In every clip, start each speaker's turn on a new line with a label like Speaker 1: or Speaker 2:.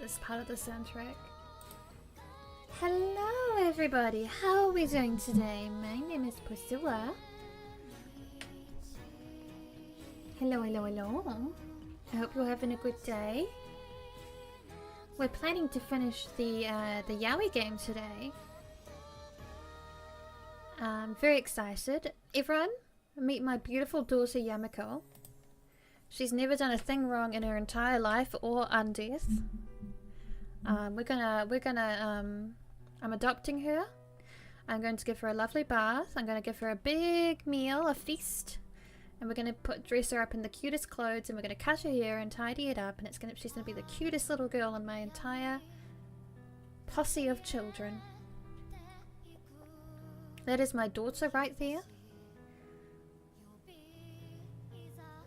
Speaker 1: this part of the soundtrack. Hello everybody, how are we doing today? My name is Priscilla. Hello, hello, hello. I hope you're having a good day. We're planning to finish the Yaoi game today. I'm very excited. Everyone, meet my beautiful daughter Yamiko. She's never done a thing wrong in her entire life or undeath. I'm adopting her. I'm going to give her a lovely bath. I'm going to give her a big meal, a feast. And we're going to dress her up in the cutest clothes, and we're going to cut her hair and tidy it up, and she's going to be the cutest little girl in my entire posse of children. That is my daughter right there.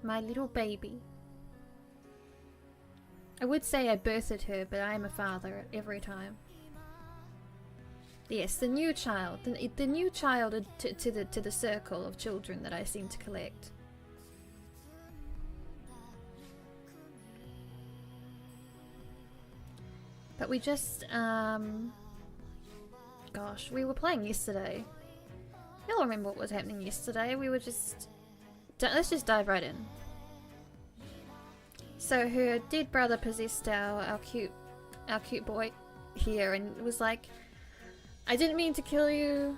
Speaker 1: My little baby. I would say I birthed her, but I am a father every time. Yes, the new child. The new child to the circle of children that I seem to collect. But we just, gosh, we were playing yesterday. You'll remember what was happening yesterday. We were just... Let's just dive right in. So her dead brother possessed our cute boy here and was like, I didn't mean to kill you.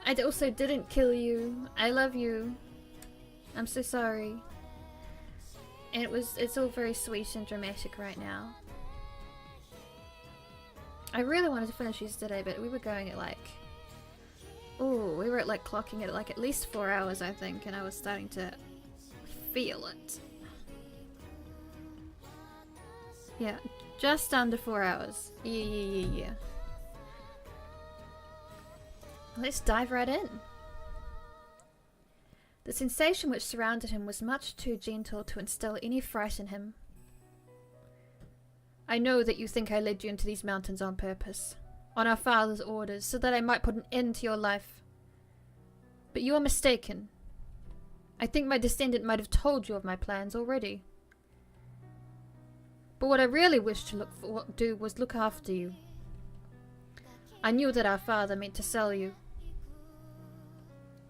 Speaker 1: I also didn't kill you. I love you. I'm so sorry. And it's all very sweet and dramatic right now. I really wanted to finish yesterday, but we were going at like... Ooh, we were at like clocking it at least 4 hours, I think, and I was starting to feel it. Yeah, just under 4 hours. Yeah. Let's dive right in. The sensation which surrounded him was much too gentle to instill any fright in him. I know that you think I led you into these mountains on purpose, on our father's orders, so that I might put an end to your life. But you are mistaken. I think my descendant might have told you of my plans already. But what I really wished to do was look after you. I knew that our father meant to sell you.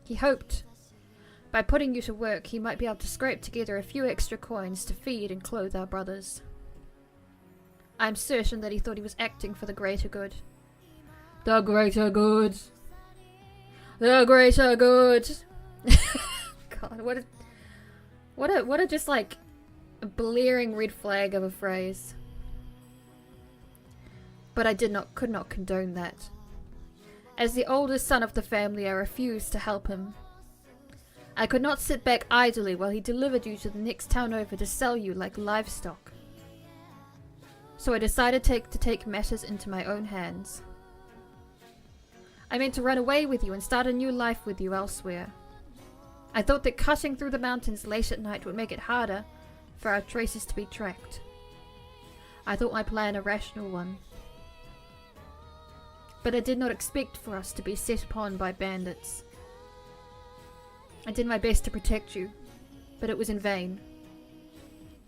Speaker 1: He hoped, by putting you to work, he might be able to scrape together a few extra coins to feed and clothe our brothers. I am certain that he thought he was acting for the greater good. The greater good! The greater good! God, what a just like a blaring red flag of a phrase. But I could not condone that. As the oldest son of the family, I refused to help him. I could not sit back idly while he delivered you to the next town over to sell you like livestock. So I decided to take matters into my own hands. I meant to run away with you and start a new life with you elsewhere. I thought that cutting through the mountains late at night would make it harder for our traces to be tracked. I thought my plan a rational one. But I did not expect for us to be set upon by bandits. I did my best to protect you, but it was in vain.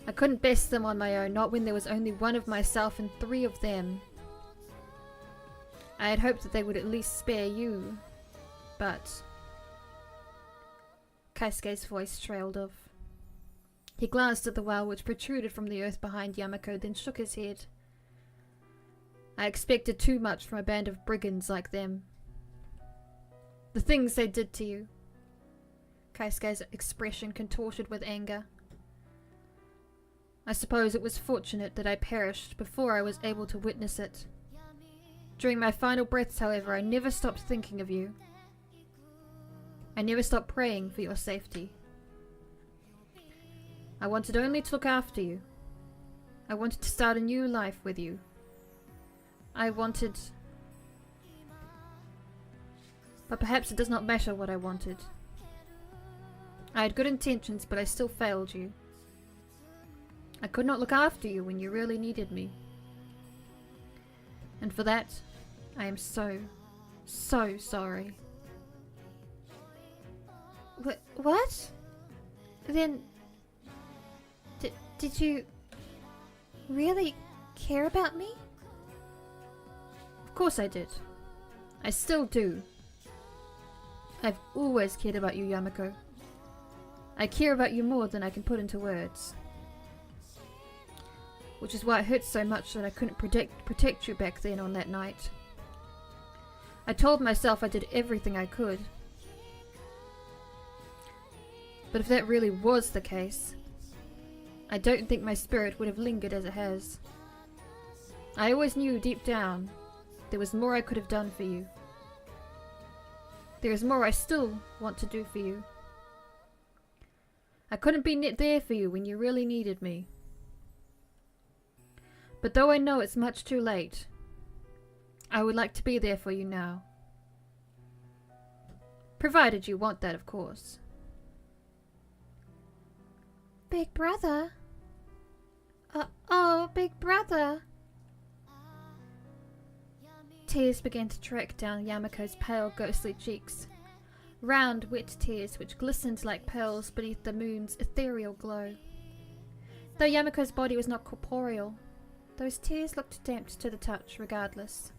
Speaker 1: I couldn't best them on my own, not when there was only one of myself and 3 of them. I had hoped that they would at least spare you, but... Kaisuke's voice trailed off. He glanced at the well which protruded from the earth behind Yamiko, then shook his head. I expected too much from a band of brigands like them. The things they did to you. Kaisuke's expression contorted with anger. I suppose it was fortunate that I perished before I was able to witness it. During my final breaths, however, I never stopped thinking of you. I never stopped praying for your safety. I wanted only to look after you. I wanted to start a new life with you. I wanted... But perhaps it does not matter what I wanted. I had good intentions, but I still failed you. I could not look after you when you really needed me. And for that, I am so sorry. What? Then... Did you really care about me? Of course I did. I still do. I've always cared about you, Yamiko. I care about you more than I can put into words. Which is why it hurts so much that I couldn't protect you back then on that night. I told myself I did everything I could. But if that really was the case, I don't think my spirit would have lingered as it has. I always knew deep down there was more I could have done for you. There is more I still want to do for you. I couldn't be there for you when you really needed me. But though I know it's much too late, I would like to be there for you now. Provided you want that, of course. Big brother? Oh, big brother. Tears began to trickle down Yamiko's pale, ghostly cheeks. Round, wet tears which glistened like pearls beneath the moon's ethereal glow. Though Yamiko's body was not corporeal, those tears looked damped to the touch regardless.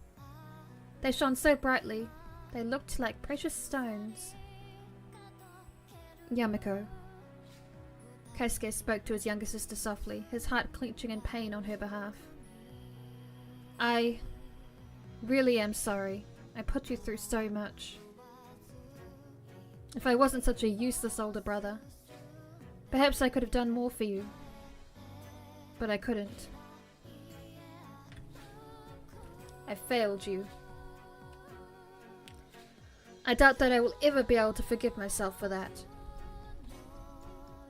Speaker 1: They shone so brightly, they looked like precious stones. Yamiko. Keisuke spoke to his younger sister softly, his heart clenching in pain on her behalf. I really am sorry. I put you through so much. If I wasn't such a useless older brother, perhaps I could have done more for you. But I couldn't. I failed you. I doubt that I will ever be able to forgive myself for that.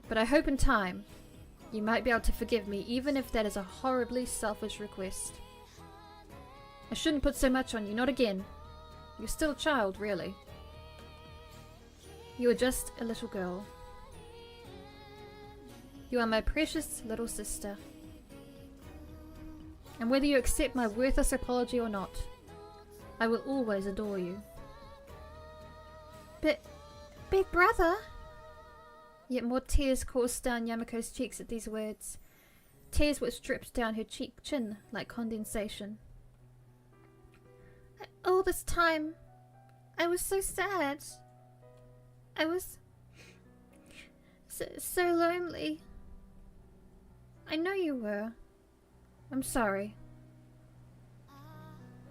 Speaker 1: But I hope in time, you might be able to forgive me, even if that is a horribly selfish request. I shouldn't put so much on you, not again. You're still a child, really. You are just a little girl. You are my precious little sister. And whether you accept my worthless apology or not, I will always adore you. But, big brother? Yet more tears coursed down Yamiko's cheeks at these words. Tears which dripped down her chin like condensation. All this time, I was so sad. I was so lonely. I know you were. I'm sorry.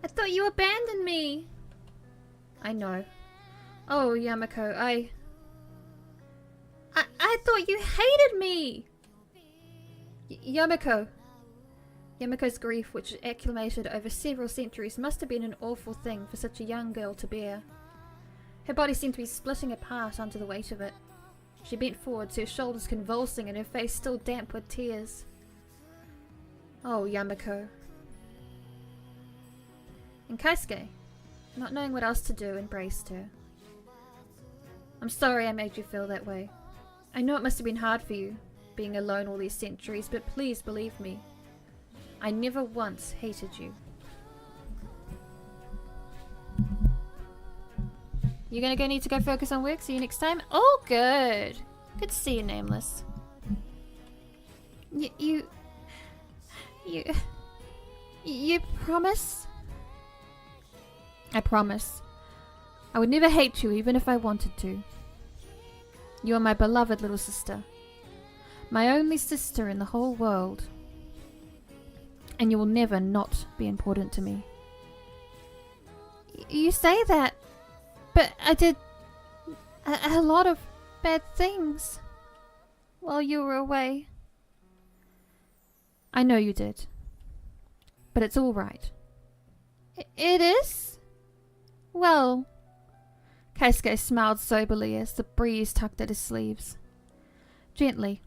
Speaker 1: I thought you abandoned me. I know. Oh, Yamiko, I thought you hated me. Yamiko. Yamiko's grief, which accumulated over several centuries, must have been an awful thing for such a young girl to bear. Her body seemed to be splitting apart under the weight of it. She bent forwards, her shoulders convulsing and her face still damp with tears. Oh, Yamiko. And Keisuke, not knowing what else to do, embraced her. I'm sorry I made you feel that way. I know it must have been hard for you, being alone all these centuries, but please believe me. I never once hated you. You're gonna need to go focus on work. See you next time. Oh, good. Good to see you, Nameless. You promise? I promise. I would never hate you even if I wanted to. You are my beloved little sister. My only sister in the whole world. And you will never not be important to me. You say that, but I did a lot of bad things while you were away. I know you did. But it's all right. It is? Well... Keisuke smiled soberly as the breeze tugged at his sleeves. Gently,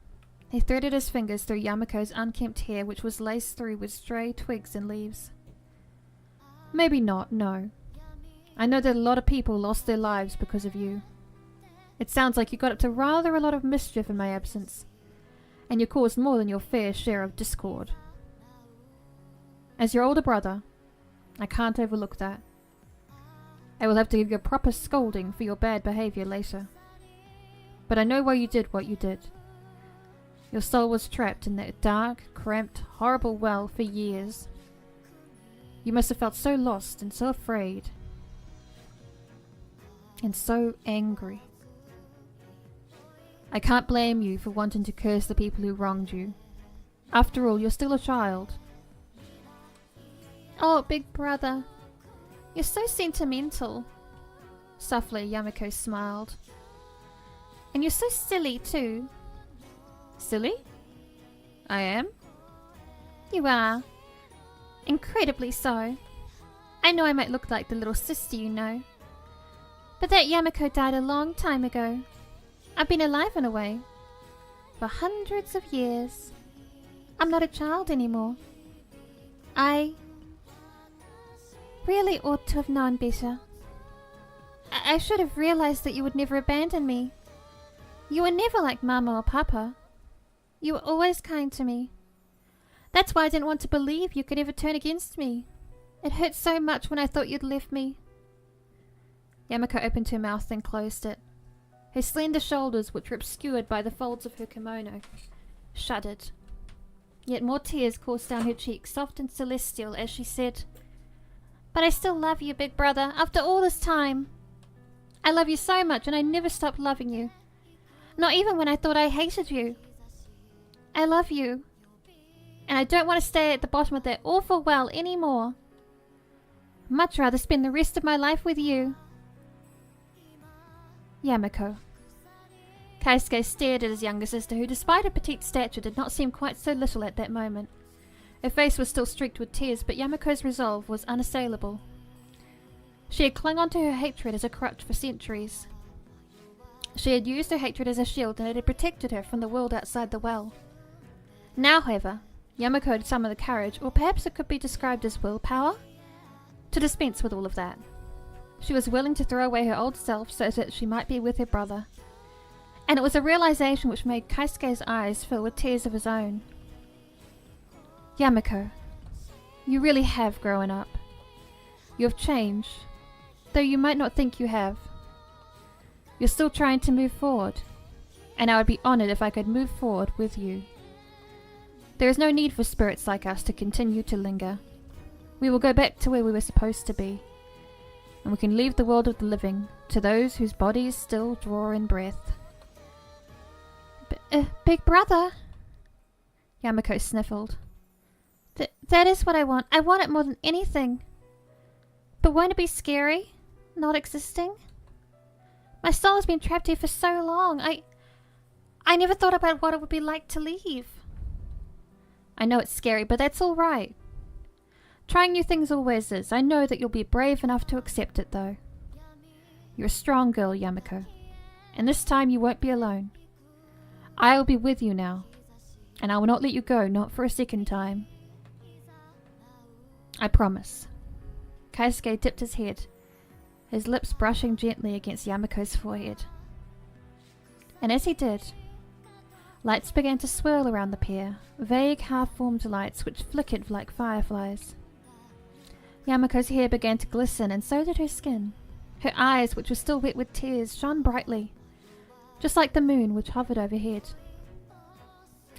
Speaker 1: he threaded his fingers through Yamiko's unkempt hair, which was laced through with stray twigs and leaves. Maybe not, no. I know that a lot of people lost their lives because of you. It sounds like you got up to rather a lot of mischief in my absence, and you caused more than your fair share of discord. As your older brother, I can't overlook that. I will have to give you a proper scolding for your bad behavior later. But I know why you did what you did. Your soul was trapped in that dark, cramped, horrible well for years. You must have felt so lost and so afraid. And so angry. I can't blame you for wanting to curse the people who wronged you. After all, you're still a child.
Speaker 2: Oh, big brother. You're so sentimental. Softly, Yamiko smiled. And you're so silly, too.
Speaker 1: Silly? I am?
Speaker 2: You are. Incredibly so. I know I might look like the little sister you know. But that Yamiko died a long time ago. I've been alive in a way. For hundreds of years. I'm not a child anymore. I really ought to have known better. I should have realized that you would never abandon me. You were never like Mama or Papa. You were always kind to me. That's why I didn't want to believe you could ever turn against me. It hurt so much when I thought you'd left me.
Speaker 1: Yamiko opened her mouth and closed it. Her slender shoulders, which were obscured by the folds of her kimono, shuddered. Yet more tears coursed down her cheeks, soft and celestial, as she said,
Speaker 2: But I still love you, big brother, after all this time. I love you so much, and I never stopped loving you. Not even when I thought I hated you. I love you. And I don't want to stay at the bottom of that awful well anymore. I'd much rather spend the rest of my life with you.
Speaker 1: Yamiko. Kaisuke stared at his younger sister, who despite her petite stature did not seem quite so little at that moment. Her face was still streaked with tears, but Yamiko's resolve was unassailable. She had clung onto her hatred as a crutch for centuries. She had used her hatred as a shield, and it had protected her from the world outside the well. Now, however, Yamiko had summoned the courage, or perhaps it could be described as willpower, to dispense with all of that. She was willing to throw away her old self so that she might be with her brother. And it was a realization which made Kaisuke's eyes fill with tears of his own. Yamiko, you really have grown up. You have changed, though you might not think you have. You're still trying to move forward, and I would be honored if I could move forward with you. There is no need for spirits like us to continue to linger. We will go back to where we were supposed to be, and we can leave the world of the living to those whose bodies still draw in breath.
Speaker 2: Big brother, Yamiko sniffled. That is what I want. I want it more than anything. But won't it be scary, not existing? My soul has been trapped here for so long. I never thought about what it would be like to leave.
Speaker 1: I know it's scary, but that's all right. Trying new things always is. I know that you'll be brave enough to accept it, though. You're a strong girl, Yamiko. And this time you won't be alone. I will be with you now. And I will not let you go, not for a second time. I promise. Kaisuke dipped his head, his lips brushing gently against Yamiko's forehead. And as he did, lights began to swirl around the pair, vague half-formed lights which flickered like fireflies. Yamiko's hair began to glisten, and so did her skin. Her eyes, which were still wet with tears, shone brightly, just like the moon which hovered overhead.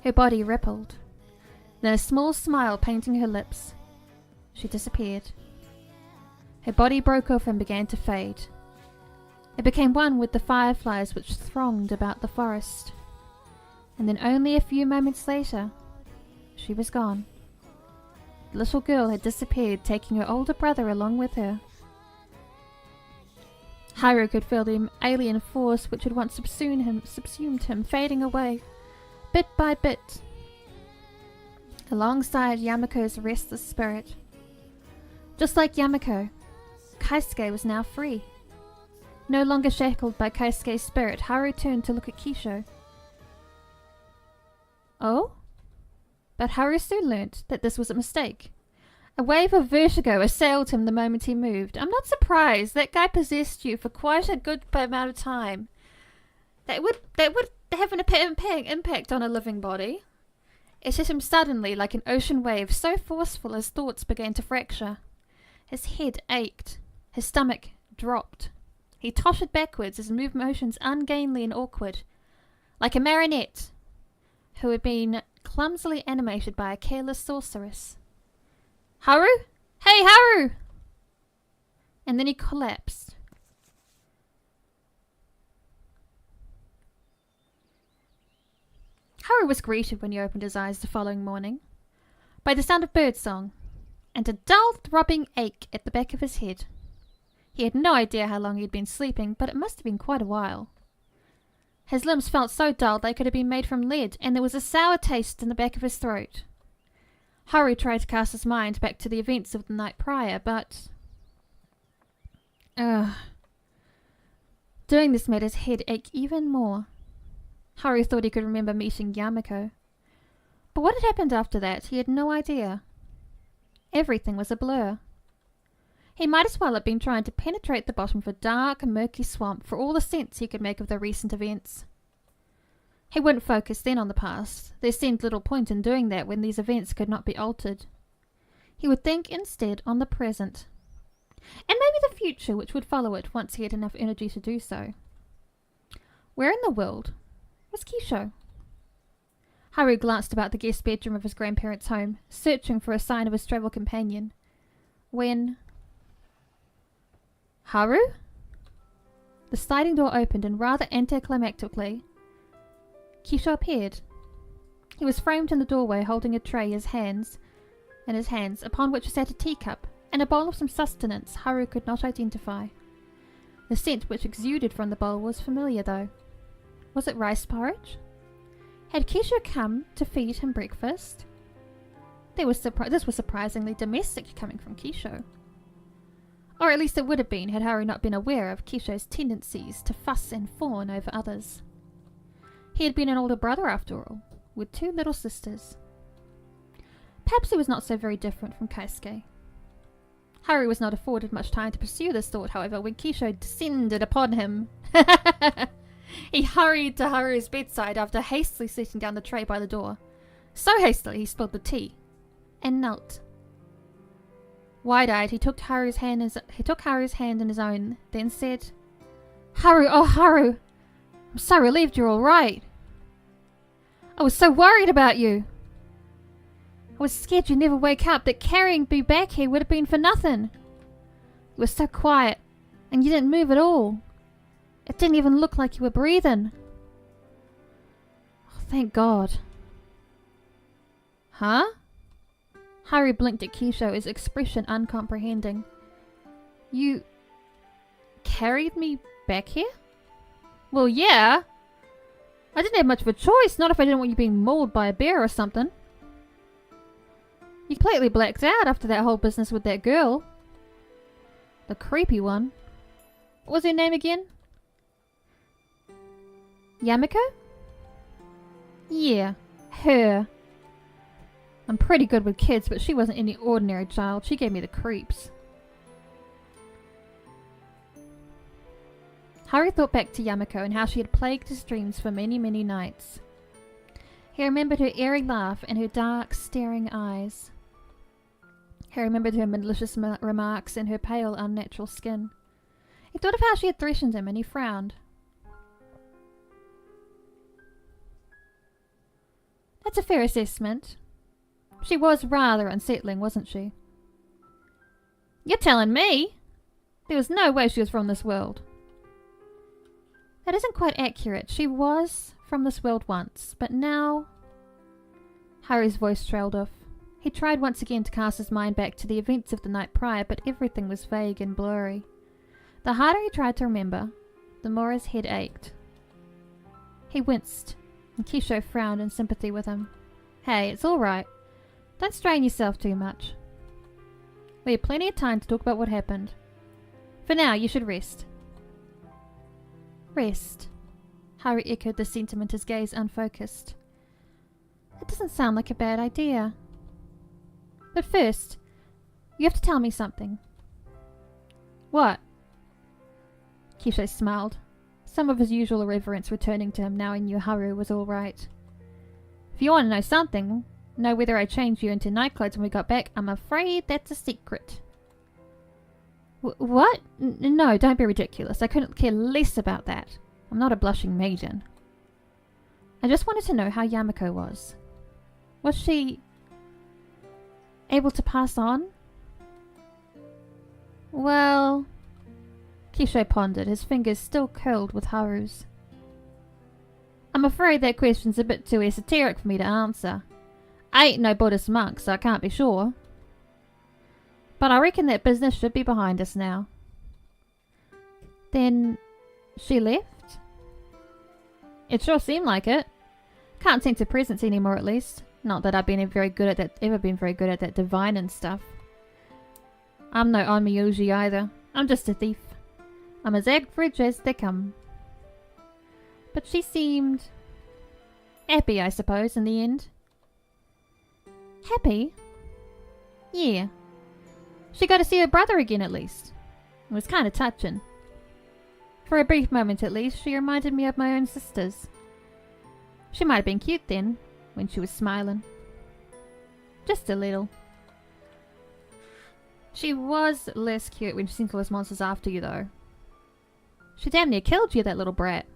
Speaker 1: Her body rippled, then a small smile painting her lips. She disappeared. Her body broke off and began to fade. It became one with the fireflies which thronged about the forest. And then only a few moments later, she was gone. The little girl had disappeared, taking her older brother along with her. Haru could feel the alien force which had once subsumed him fading away, bit by bit, alongside Yamiko's restless spirit. Just like Yamiko, Kaisuke was now free. No longer shackled by Kaisuke's spirit, Haru turned to look at Kisho. Oh? But Haru soon learnt that this was a mistake. A wave of vertigo assailed him the moment he moved. I'm not surprised. That guy possessed you for quite a good amount of time. That would have an impact on a living body. It hit him suddenly like an ocean wave, so forceful his thoughts began to fracture. His head ached. His stomach dropped. He tottered backwards, his motions ungainly and awkward. Like a marionette.
Speaker 2: who had been clumsily animated by a careless sorceress. Haru? Hey, Haru! And then he collapsed. Haru was greeted when he opened his eyes the following morning by the sound of birdsong and a dull throbbing ache at the back of his head. He had no idea how long he had been sleeping, but it must have been quite a while. His limbs felt so dull they could have been made from lead, and there was a sour taste in the back of his throat. Haru tried to cast his mind back to the events of the night prior, but... doing this made his head ache even more. Haru thought he could remember meeting Yamiko. But what had happened after that, he had no idea. Everything was a blur. He might as well have been trying to penetrate the bottom of a dark, murky swamp for all the sense he could make of the recent events. He wouldn't focus then on the past. There seemed little point in doing that when these events could not be altered. He would think instead on the present. And maybe the future which would follow it once he had enough energy to do so. Where in the world was Kisho? Haru glanced about the guest bedroom of his grandparents' home, searching for a sign of his travel companion, when... Haru? The sliding door opened and rather anticlimactically, Kisho appeared. He was framed in the doorway holding a tray in his hands, upon which sat a teacup and a bowl of some sustenance Haru could not identify. The scent which exuded from the bowl was familiar though. Was it rice porridge? Had Kisho come to feed him breakfast? This was surprisingly domestic coming from Kisho. Or at least it would have been had Haru not been aware of Kisho's tendencies to fuss and fawn over others. He had been an older brother after all, with 2 little sisters. Perhaps he was not so very different from Keisuke. Haru was not afforded much time to pursue this thought, however, when Kisho descended upon him. He hurried to Haru's bedside after hastily setting down the tray by the door. So hastily he spilled the tea, and knelt. Wide-eyed, he took Haru's hand in his own, then said, Haru, oh Haru, I'm so relieved you're all right. I was so worried about you. I was scared you'd never wake up, that carrying me back here would have been for nothing. You were so quiet, and you didn't move at all. It didn't even look like you were breathing. Oh, thank God. Huh? Haru blinked at Kisho, his expression uncomprehending. You carried me back here? Well, yeah. I didn't have much of a choice, not if I didn't want you being mauled by a bear or something. You completely blacked out after that whole business with that girl. The creepy one. What was her name again? Yamiko? Yeah, her. I'm pretty good with kids, but she wasn't any ordinary child. She gave me the creeps. Haru thought back to Yamiko and how she had plagued his dreams for many, many nights. He remembered her airy laugh and her dark, staring eyes. He remembered her malicious remarks and her pale, unnatural skin. He thought of how she had threatened him and he frowned. That's a fair assessment. She was rather unsettling, wasn't she? You're telling me? There was no way she was from this world. That isn't quite accurate. She was from this world once, but now... Haru's voice trailed off. He tried once again to cast his mind back to the events of the night prior, but everything was vague and blurry. The harder he tried to remember, the more his head ached. He winced, and Kisho frowned in sympathy with him. Hey, it's all right. Don't strain yourself too much. We have plenty of time to talk about what happened. For now, you should rest. Rest. Haru echoed the sentiment, his gaze unfocused. That doesn't sound like a bad idea. But first, you have to tell me something. What? Kisho smiled, some of his usual irreverence returning to him now he knew Haru was all right. If you want to know something, know whether I changed you into nightclothes when we got back, I'm afraid that's a secret. What? No, don't be ridiculous. I couldn't care less about that. I'm not a blushing maiden. I just wanted to know how Yamiko was. Was she able to pass on? Well, Kisho pondered, his fingers still curled with Haru's. I'm afraid that question's a bit too esoteric for me to answer. I ain't no Buddhist monk, so I can't be sure. But I reckon that business should be behind us now. Then, she left? It sure seemed like it. Can't sense her presence anymore, at least. Not that I've been very good at that, ever been very good at that divine and stuff. I'm no Onmyuji either. I'm just a thief. I'm as average as they come. But she seemed happy, I suppose, in the end. Happy? Yeah. She got to see her brother again, at least. It was kind of touching. For a brief moment, at least, she reminded me of my own sisters. She might have been cute then, when she was smiling. Just a little. She was less cute when she sent all those monsters after you, though. She damn near killed you, that little brat.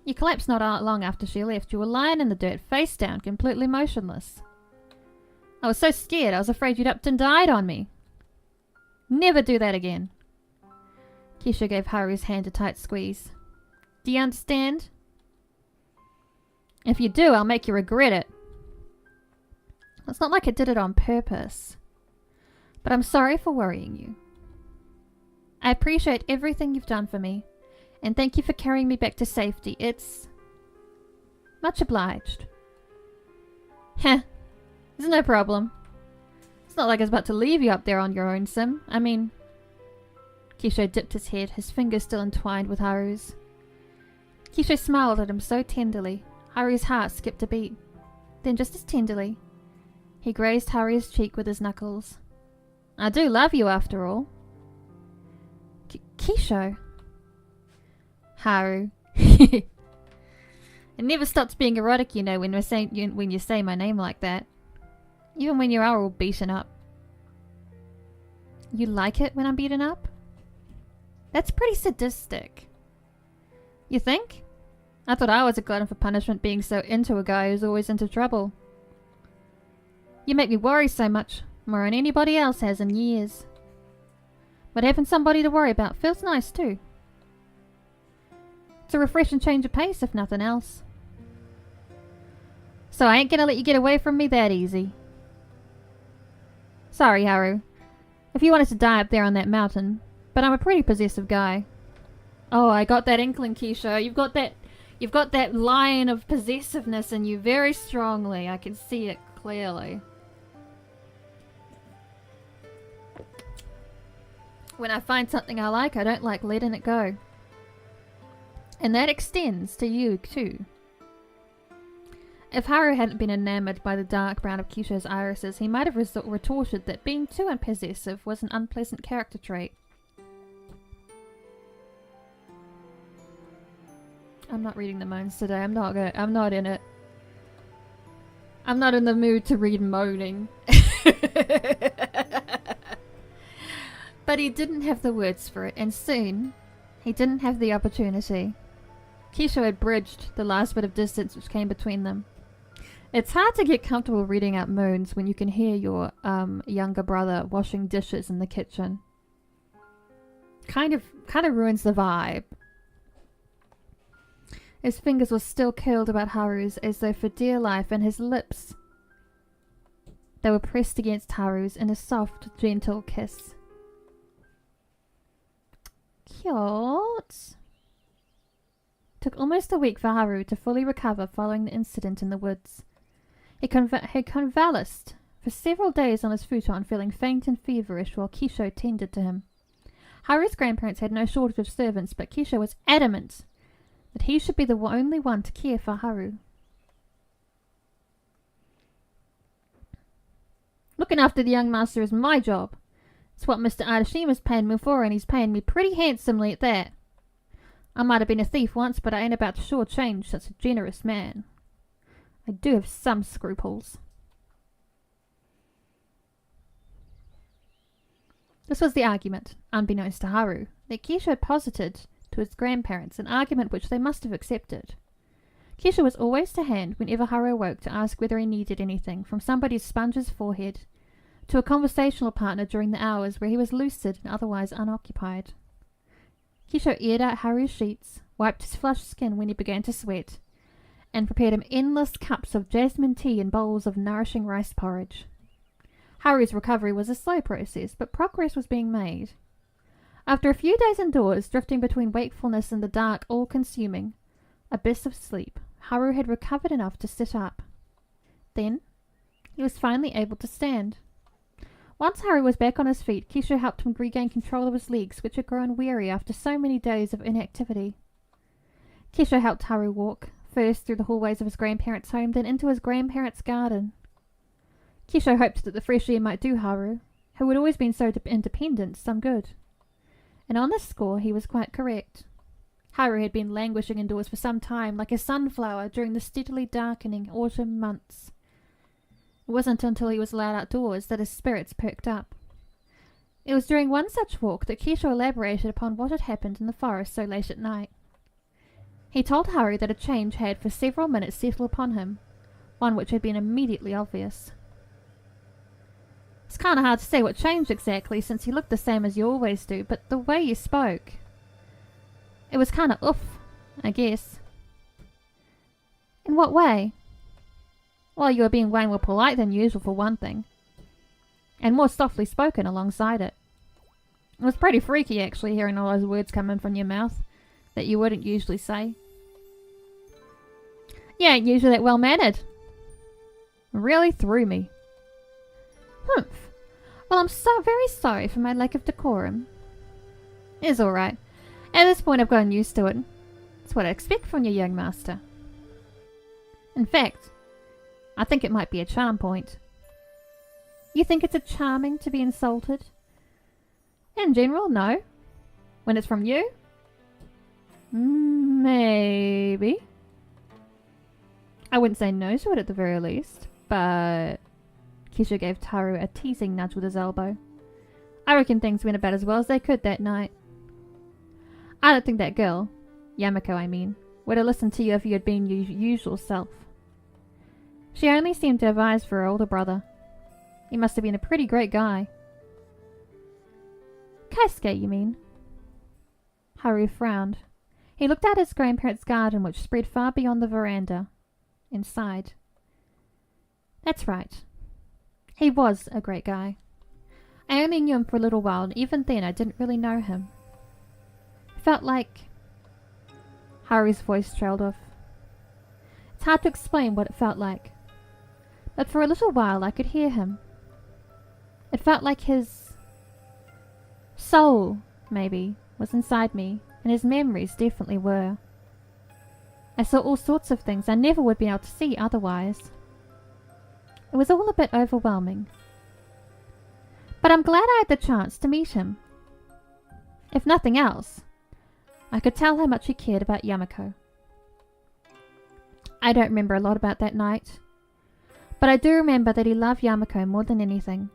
Speaker 2: You collapsed not long after she left. You were lying in the dirt, face down, completely motionless. I was so scared, I was afraid you'd upped and died on me. Never do that again. Kisho gave Haru's hand a tight squeeze. Do you understand? If you do, I'll make you regret it. It's not like I did it on purpose. But I'm sorry for worrying you. I appreciate everything you've done for me. And thank you for carrying me back to safety. It's much obliged. Heh. There's no problem. It's not like I was about to leave you up there on your own, Sim. I mean... Kisho dipped his head, his fingers still entwined with Haru's. Kisho smiled at him so tenderly. Haru's heart skipped a beat. Then just as tenderly, he grazed Haru's cheek with his knuckles. I do love you after all. Kisho. Haru. It never stops being erotic, you know, when you say my name like that. Even when you are all beaten up. You like it when I'm beaten up? That's pretty sadistic. You think? I thought I was a glutton for punishment, being so into a guy who's always into trouble. You make me worry so much, more than anybody else has in years. But having somebody to worry about feels nice too. It's a refreshing change of pace, if nothing else. So I ain't gonna let you get away from me that easy. Sorry, Haru. If you wanted to die up there on that mountain, but I'm a pretty possessive guy. Oh, I got that inkling, Kisho. You've got that line of possessiveness in you very strongly. I can see it clearly. When I find something I like, I don't like letting it go. And that extends to you, too. If Haru hadn't been enamored by the dark brown of Kisho's irises, he might have retorted that being too unpossessive was an unpleasant character trait. I'm not reading the moans today. I'm not in it. I'm not in the mood to read moaning. But he didn't have the words for it, and soon he didn't have the opportunity. Kisho had bridged the last bit of distance which came between them. It's hard to get comfortable reading out moans when you can hear your younger brother washing dishes in the kitchen. Kind of ruins the vibe. His fingers were still curled about Haru's as though for dear life, and his lips, they were pressed against Haru's in a soft, gentle kiss. Cute. Took almost a week for Haru to fully recover following the incident in the woods. He convalesced for several days on his futon, feeling faint and feverish while Kisho tended to him. Haru's grandparents had no shortage of servants, but Kisho was adamant that he should be the only one to care for Haru. Looking after the young master is my job. It's what Mr. Adashima's paying me for, and he's paying me pretty handsomely at that. I might have been a thief once, but I ain't about to shortchange such a generous man. I do have some scruples. This was the argument, unbeknownst to Haru, that Kisho had posited to his grandparents, an argument which they must have accepted. Kisha was always to hand whenever Haru awoke to ask whether he needed anything, from somebody to sponge his forehead, to a conversational partner during the hours where he was lucid and otherwise unoccupied. Kisha aired out Haru's sheets, wiped his flushed skin when he began to sweat, and prepared him endless cups of jasmine tea and bowls of nourishing rice porridge. Haru's recovery was a slow process, but progress was being made. After a few days indoors, drifting between wakefulness and the dark, all-consuming abyss of sleep, Haru had recovered enough to sit up. Then he was finally able to stand. Once Haru was back on his feet, Kisha helped him regain control of his legs, which had grown weary after so many days of inactivity. Kisha helped Haru walk, first through the hallways of his grandparents' home, then into his grandparents' garden. Kisha hoped that the fresh air might do Haru, who had always been so independent, some good. And on this score he was quite correct. Haru had been languishing indoors for some time, like a sunflower during the steadily darkening autumn months. It wasn't until he was allowed outdoors that his spirits perked up. It was during one such walk that Kisha elaborated upon what had happened in the forest so late at night. He told Haru that a change had for several minutes settled upon him, one which had been immediately obvious. It's kind of hard to say what changed exactly, since you looked the same as you always do, but the way you spoke, it was kind of oof, I guess. In what way? Well, you were being way more polite than usual for one thing, and more softly spoken alongside it. It was pretty freaky actually hearing all those words come in from your mouth that you wouldn't usually say. You ain't usually that well-mannered. Really threw me. Humph. Well, I'm so very sorry for my lack of decorum. It's alright. At this point I've gotten used to it. It's what I expect from your young master. In fact, I think it might be a charm point. You think it's a charming to be insulted? In general, no. When it's from you? Maybe. I wouldn't say no to it at the very least, but... Kisha gave Haru a teasing nudge with his elbow. I reckon things went about as well as they could that night. I don't think that girl, Yamiko I mean, would have listened to you if you had been your usual self. She only seemed to have eyes for her older brother. He must have been a pretty great guy. Keisuke, you mean? Haru frowned. He looked at his grandparents' garden, which spread far beyond the veranda, and sighed. That's right. He was a great guy. I only knew him for a little while, and even then I didn't really know him. It felt like... Haru's voice trailed off. It's hard to explain what it felt like. But for a little while I could hear him. It felt like his... soul, maybe, was inside me, and his memories definitely were. I saw all sorts of things I never would be able to see otherwise. It was all a bit overwhelming. But I'm glad I had the chance to meet him. If nothing else, I could tell how much he cared about Yamiko. I don't remember a lot about that night, but I do remember that he loved Yamiko more than anything.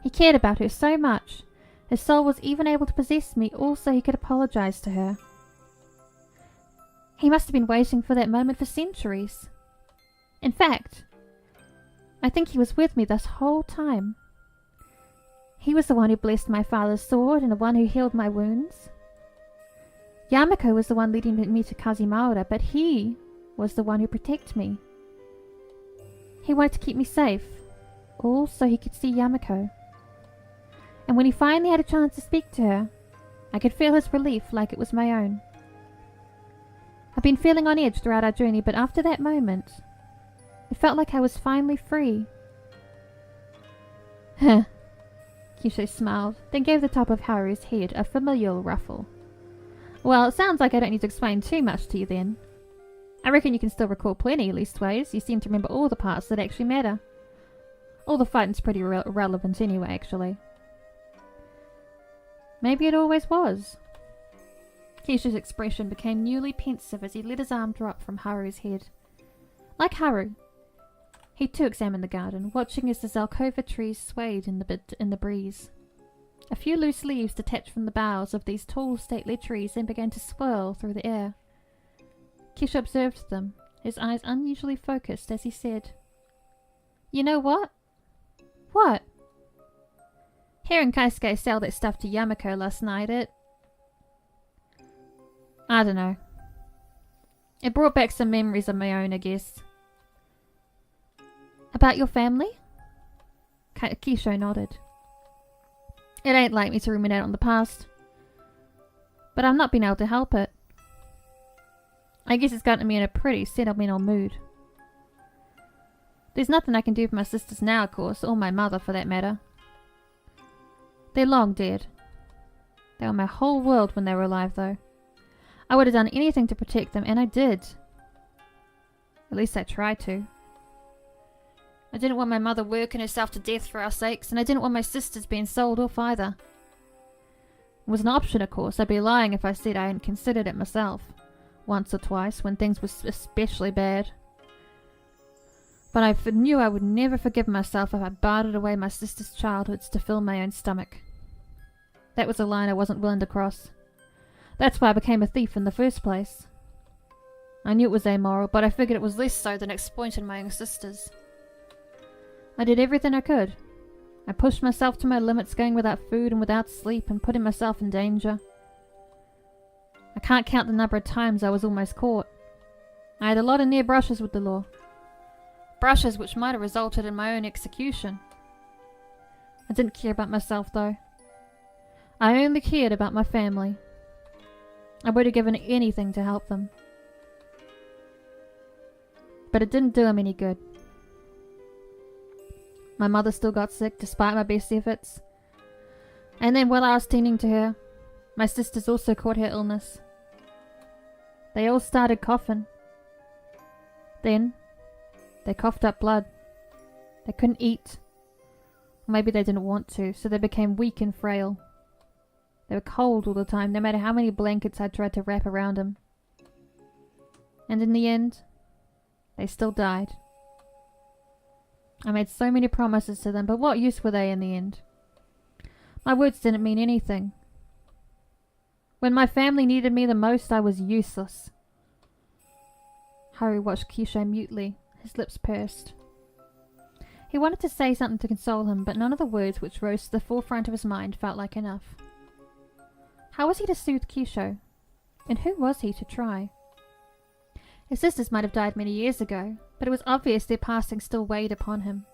Speaker 2: He cared about her so much, his soul was even able to possess me all so he could apologize to her. He must have been waiting for that moment for centuries. In fact, I think he was with me this whole time. He was the one who blessed my father's sword and the one who healed my wounds. Yamiko was the one leading me to Kazimaura, but he was the one who protected me. He wanted to keep me safe, all so he could see Yamiko. And when he finally had a chance to speak to her, I could feel his relief like it was my own. I've been feeling on edge throughout our journey, but after that moment, it felt like I was finally free. Huh. Kisho smiled, then gave the top of Haru's head a familial ruffle. Well, it sounds like I don't need to explain too much to you then. I reckon you can still recall plenty, leastways. You seem to remember all the parts that actually matter. All the fighting's pretty irrelevant anyway, actually. Maybe it always was. Kisha's expression became newly pensive as he let his arm drop from Haru's head. Like Haru, he too examined the garden, watching as the Zelkova trees swayed in the breeze. A few loose leaves detached from the boughs of these tall, stately trees then began to swirl through the air. Kisho observed them, his eyes unusually focused as he said, "You know what?" "What?" "Hearing Kaisuke sell that stuff to Yamiko last night, I don't know. It brought back some memories of my own, I guess." "About your family?" Kisho nodded. "It ain't like me to ruminate on the past, but I've not been able to help it. I guess it's gotten me in a pretty sentimental mood. There's nothing I can do for my sisters now, of course, or my mother for that matter. They're long dead. They were my whole world when they were alive, though. I would have done anything to protect them, and I did. At least I tried to. I didn't want my mother working herself to death for our sakes, and I didn't want my sisters being sold off either. It was an option, of course. I'd be lying if I said I hadn't considered it myself, once or twice, when things were especially bad. But I knew I would never forgive myself if I bartered away my sisters' childhoods to fill my own stomach. That was a line I wasn't willing to cross. That's why I became a thief in the first place. I knew it was amoral, but I figured it was less so than exploiting my own sisters. I did everything I could. I pushed myself to my limits, going without food and without sleep and putting myself in danger. I can't count the number of times I was almost caught. I had a lot of near brushes with the law. Brushes which might have resulted in my own execution. I didn't care about myself, though. I only cared about my family. I would have given anything to help them. But it didn't do them any good. My mother still got sick, despite my best efforts. And then while I was tending to her, my sisters also caught her illness. They all started coughing. Then, they coughed up blood. They couldn't eat. Or maybe they didn't want to, so they became weak and frail. They were cold all the time, no matter how many blankets I tried to wrap around them. And in the end, they still died. I made so many promises to them, but what use were they in the end? My words didn't mean anything. When my family needed me the most, I was useless. Haru watched Kisho mutely, his lips pursed. He wanted to say something to console him, but none of the words which rose to the forefront of his mind felt like enough. How was he to soothe Kisho? And who was he to try? His sisters might have died many years ago, but it was obvious their passing still weighed upon him.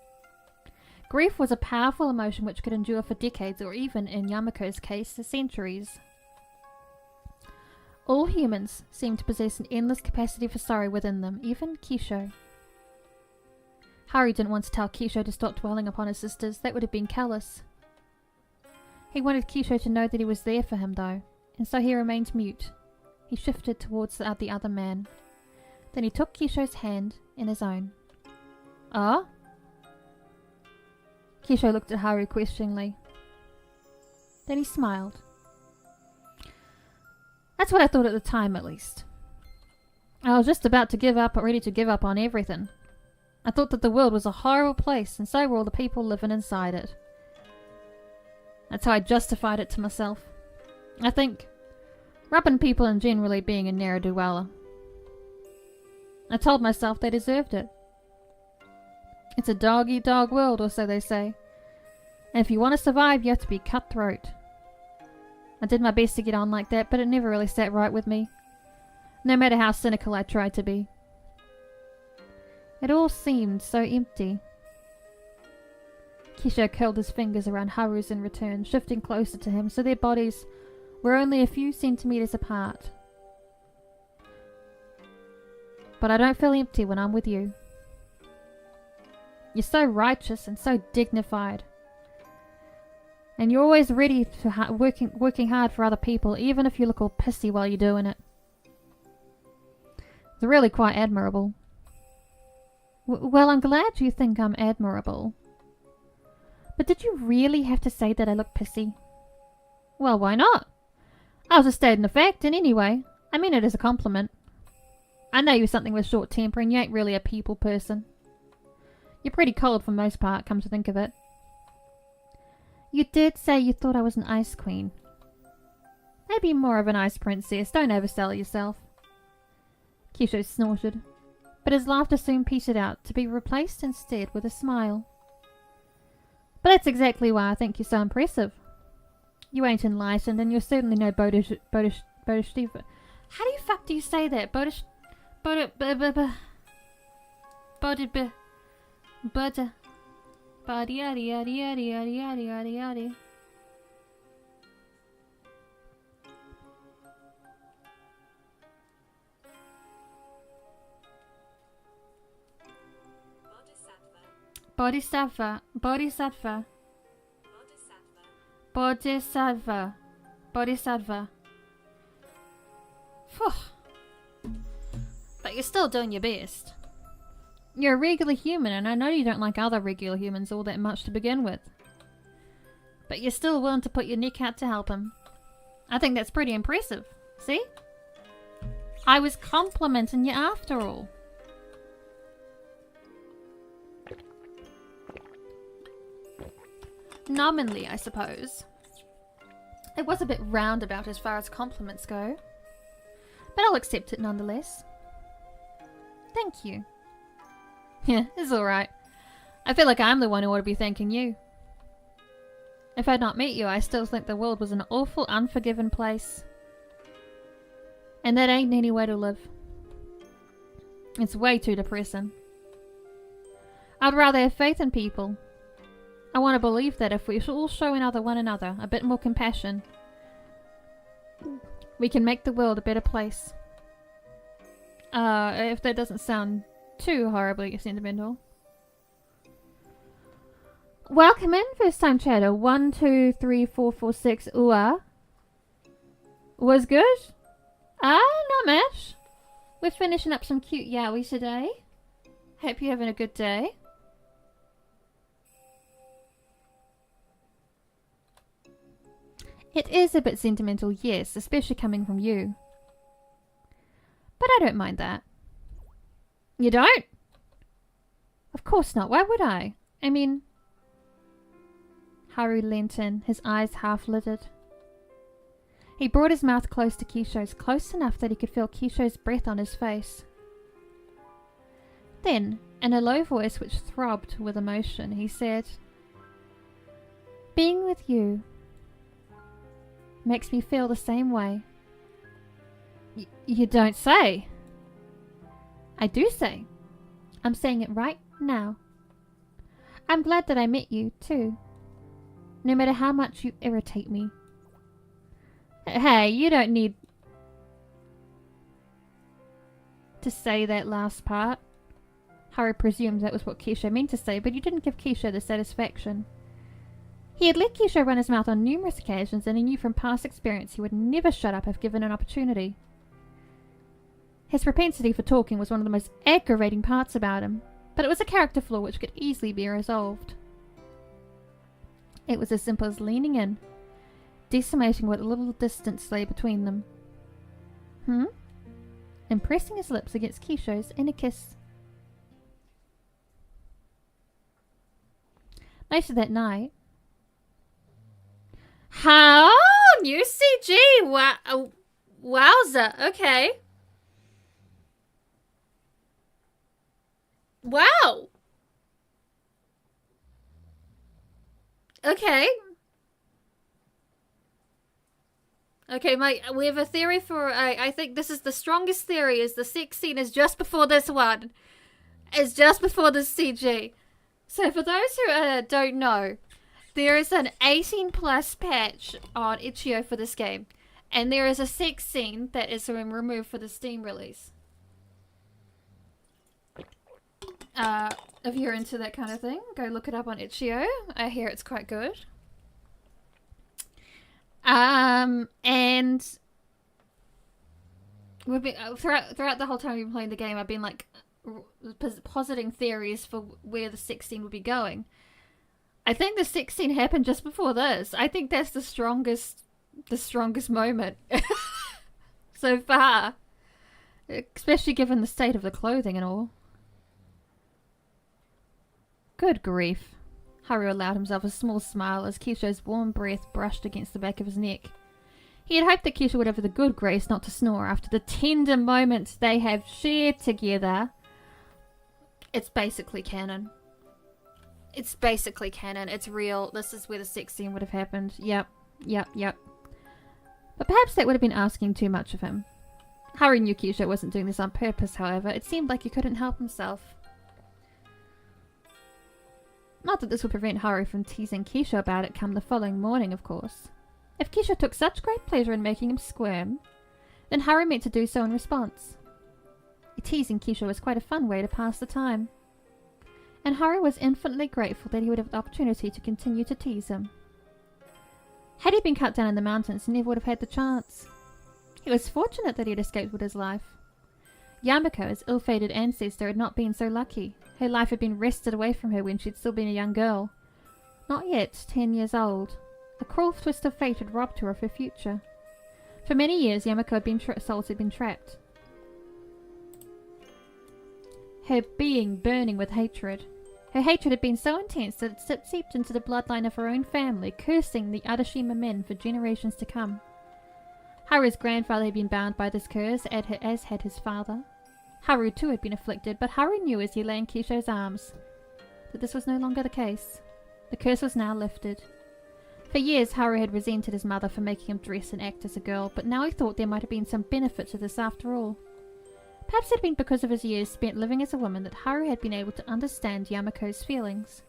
Speaker 2: Grief was a powerful emotion which could endure for decades, or even, in Yamiko's case, for centuries. All humans seem to possess an endless capacity for sorrow within them, even Kisho. Haru didn't want to tell Kisho to stop dwelling upon his sisters. That would have been callous. He wanted Kisho to know that he was there for him, though, and so he remained mute. He shifted towards the other man. Then he took Kisho's hand in his own. "Ah?" Kisho looked at Haru questioningly. Then he smiled. "That's what I thought at the time, at least. I was just about to give up, ready to give up on everything. I thought that the world was a horrible place, and so were all the people living inside it. That's how I justified it to myself. I think robbing people and generally being a ne'er-do-weller. I told myself they deserved it. It's a dog-eat-dog world, or so they say. And if you want to survive, you have to be cutthroat. I did my best to get on like that, but it never really sat right with me, no matter how cynical I tried to be. It all seemed so empty." Kisho curled his fingers around Haru's in return, shifting closer to him, so their bodies were only a few centimeters apart. "But I don't feel empty when I'm with you. You're so righteous and so dignified. And you're always ready to working hard for other people, even if you look all pissy while you're doing it. It's really quite admirable." Well, I'm glad you think I'm admirable. But did you really have to say that I look pissy?" "Well, why not? I was just stating a fact, and anyway, I mean it as a compliment. I know you're something with short temper, and you ain't really a people person. You're pretty cold for the most part, come to think of it." "You did say you thought I was an ice queen. Maybe more of an ice princess. Don't oversell yourself. Kisho snorted, but his laughter soon petered out, to be replaced instead with a smile. But that's exactly why I think you're so impressive. You ain't enlightened, and you're certainly no Bodhisattva. How the fuck do you say that? Bodhisattva. Phew. But you're still doing your best. You're a regular human, and I know you don't like other regular humans all that much to begin with. But you're still willing to put your neck out to help him. I think that's pretty impressive. See? I was complimenting you after all. Nominally, I suppose. It was a bit roundabout as far as compliments go. But I'll accept it nonetheless. Thank you. Yeah, it's alright. I feel like I'm the one who ought to be thanking you. If I'd not met you, I still think the world was an awful, unforgiving place. And that ain't any way to live. It's way too depressing. I'd rather have faith in people. I want to believe that if we all show one another a bit more compassion, we can make the world a better place. If that doesn't sound too horribly sentimental. Welcome in, first time chatter. 1, 2, 3, 4, 4, 6. Was good? Not much. We're finishing up some cute yaoi today. Hope you're having a good day. It is a bit sentimental, yes, especially coming from you. But I don't mind that. You don't? Of course not. Why would I? I mean... Haru leant in, his eyes half-lidded. He brought his mouth close to Kisho's, close enough that he could feel Kisho's breath on his face. Then, in a low voice which throbbed with emotion, he said, "Being with you makes me feel the same way." You don't say. I do say. I'm saying it right now. I'm glad that I met you, too. No matter how much you irritate me. Hey, you don't need to say that last part. Haru presumed that was what Kisho meant to say, but you didn't give Kisho the satisfaction. He had let Kisho run his mouth on numerous occasions, and he knew from past experience he would never shut up if given an opportunity. His propensity for talking was one of the most aggravating parts about him, but it was a character flaw which could easily be resolved. It was as simple as leaning in, decimating what little distance lay between them. And pressing his lips against Kisho's in a kiss. Later that night... How? New CG! Wow. Wowza, okay. Wow! Okay. Okay, we have a theory for, I think this is the strongest theory, is the sex scene is just before this one. It's just before this CG. So for those who don't know, there is an 18 plus patch on itch.io for this game. And there is a sex scene that is removed for the Steam release. If you're into that kind of thing, go look it up on itch.io. I hear it's quite good. And we've been throughout the whole time we've been playing the game, I've been like positing theories for where the sex scene would be going. I think the sex scene happened just before this. I think that's the strongest moment so far, especially given the state of the clothing and all. Good grief. Haru allowed himself a small smile as Kisho's warm breath brushed against the back of his neck. He had hoped that Keisha would have the good grace not to snore after the tender moments they have shared together.
Speaker 1: It's basically canon. It's basically canon. It's real. This is where the sex scene would have happened.
Speaker 2: Yep. But perhaps that would have been asking too much of him. Haru knew Keisha wasn't doing this on purpose, however. It seemed like he couldn't help himself. Not that this would prevent Haru from teasing Keisha about it come the following morning, of course. If Keisha took such great pleasure in making him squirm, then Haru meant to do so in response. Teasing Keisha was quite a fun way to pass the time. And Haru was infinitely grateful that he would have the opportunity to continue to tease him. Had he been cut down in the mountains, he never would have had the chance. He was fortunate that he had escaped with his life. Yamiko, his ill-fated ancestor, had not been so lucky. Her life had been wrested away from her when she had still been a young girl. Not yet 10 years old. A cruel twist of fate had robbed her of her future. For many years, Yamiko's souls had been trapped. Her being burning with hatred. Her hatred had been so intense that it seeped into the bloodline of her own family, cursing the Adashima men for generations to come. Haru's grandfather had been bound by this curse, as had his father. Haru too had been afflicted, but Haru knew as he lay in Kisho's arms that this was no longer the case. The curse was now lifted. For years Haru had resented his mother for making him dress and act as a girl, but now he thought there might have been some benefit to this after all. Perhaps it had been because of his years spent living as a woman that Haru had been able to understand Yamiko's feelings.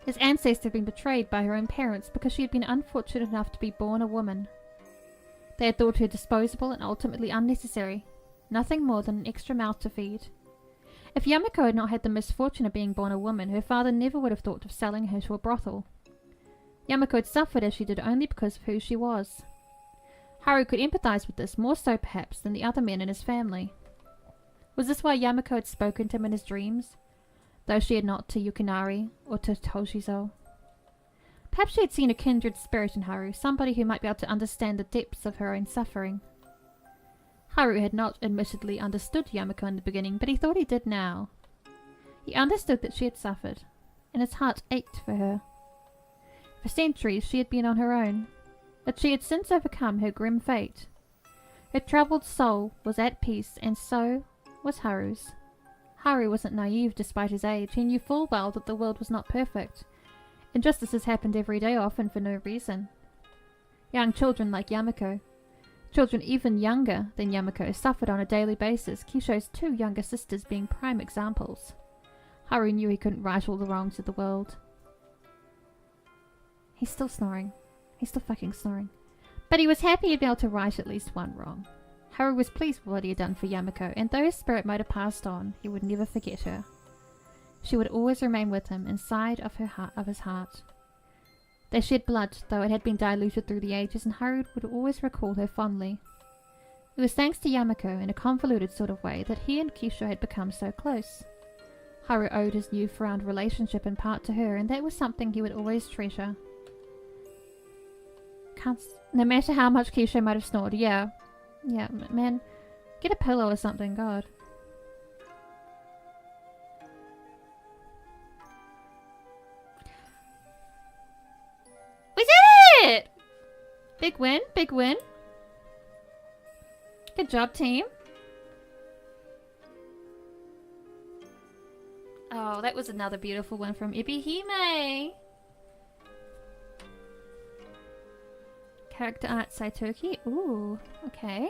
Speaker 2: His ancestor had been betrayed by her own parents because she had been unfortunate enough to be born a woman. They had thought her disposable and ultimately unnecessary, nothing more than an extra mouth to feed. If Yamiko had not had the misfortune of being born a woman, her father never would have thought of selling her to a brothel. Yamiko had suffered as she did only because of who she was. Haru could empathize with this, more so perhaps than the other men in his family. Was this why Yamiko had spoken to him in his dreams, though she had not to Yukinari or to Toshizo? Perhaps she had seen a kindred spirit in Haru, somebody who might be able to understand the depths of her own suffering. Haru had not admittedly understood Yamiko in the beginning, but he thought he did now. He understood that she had suffered, and his heart ached for her. For centuries she had been on her own, but she had since overcome her grim fate. Her troubled soul was at peace, and so was Haru's. Haru wasn't naive despite his age. He knew full well that the world was not perfect. Injustices happened every day, often for no reason. Young children like Yamiko, children even younger than Yamiko, suffered on a daily basis, Kisho's two younger sisters being prime examples. Haru knew he couldn't right all the wrongs of the world. He's still snoring. He's still fucking snoring. But he was happy he'd be able to right at least one wrong. Haru was pleased with what he had done for Yamiko, and though his spirit might have passed on, he would never forget her. She would always remain with him, inside of his heart. They shed blood, though it had been diluted through the ages, and Haru would always recall her fondly. It was thanks to Yamiko, in a convoluted sort of way, that he and Kisho had become so close. Haru owed his newfound relationship in part to her, and that was something he would always treasure. No matter how much Kisho might have snored, yeah, man, get a pillow or something, God. We did it! Big win, big win. Good job, team. Oh, that was another beautiful one from Ibihime. Character art Saitoki. Ooh, okay.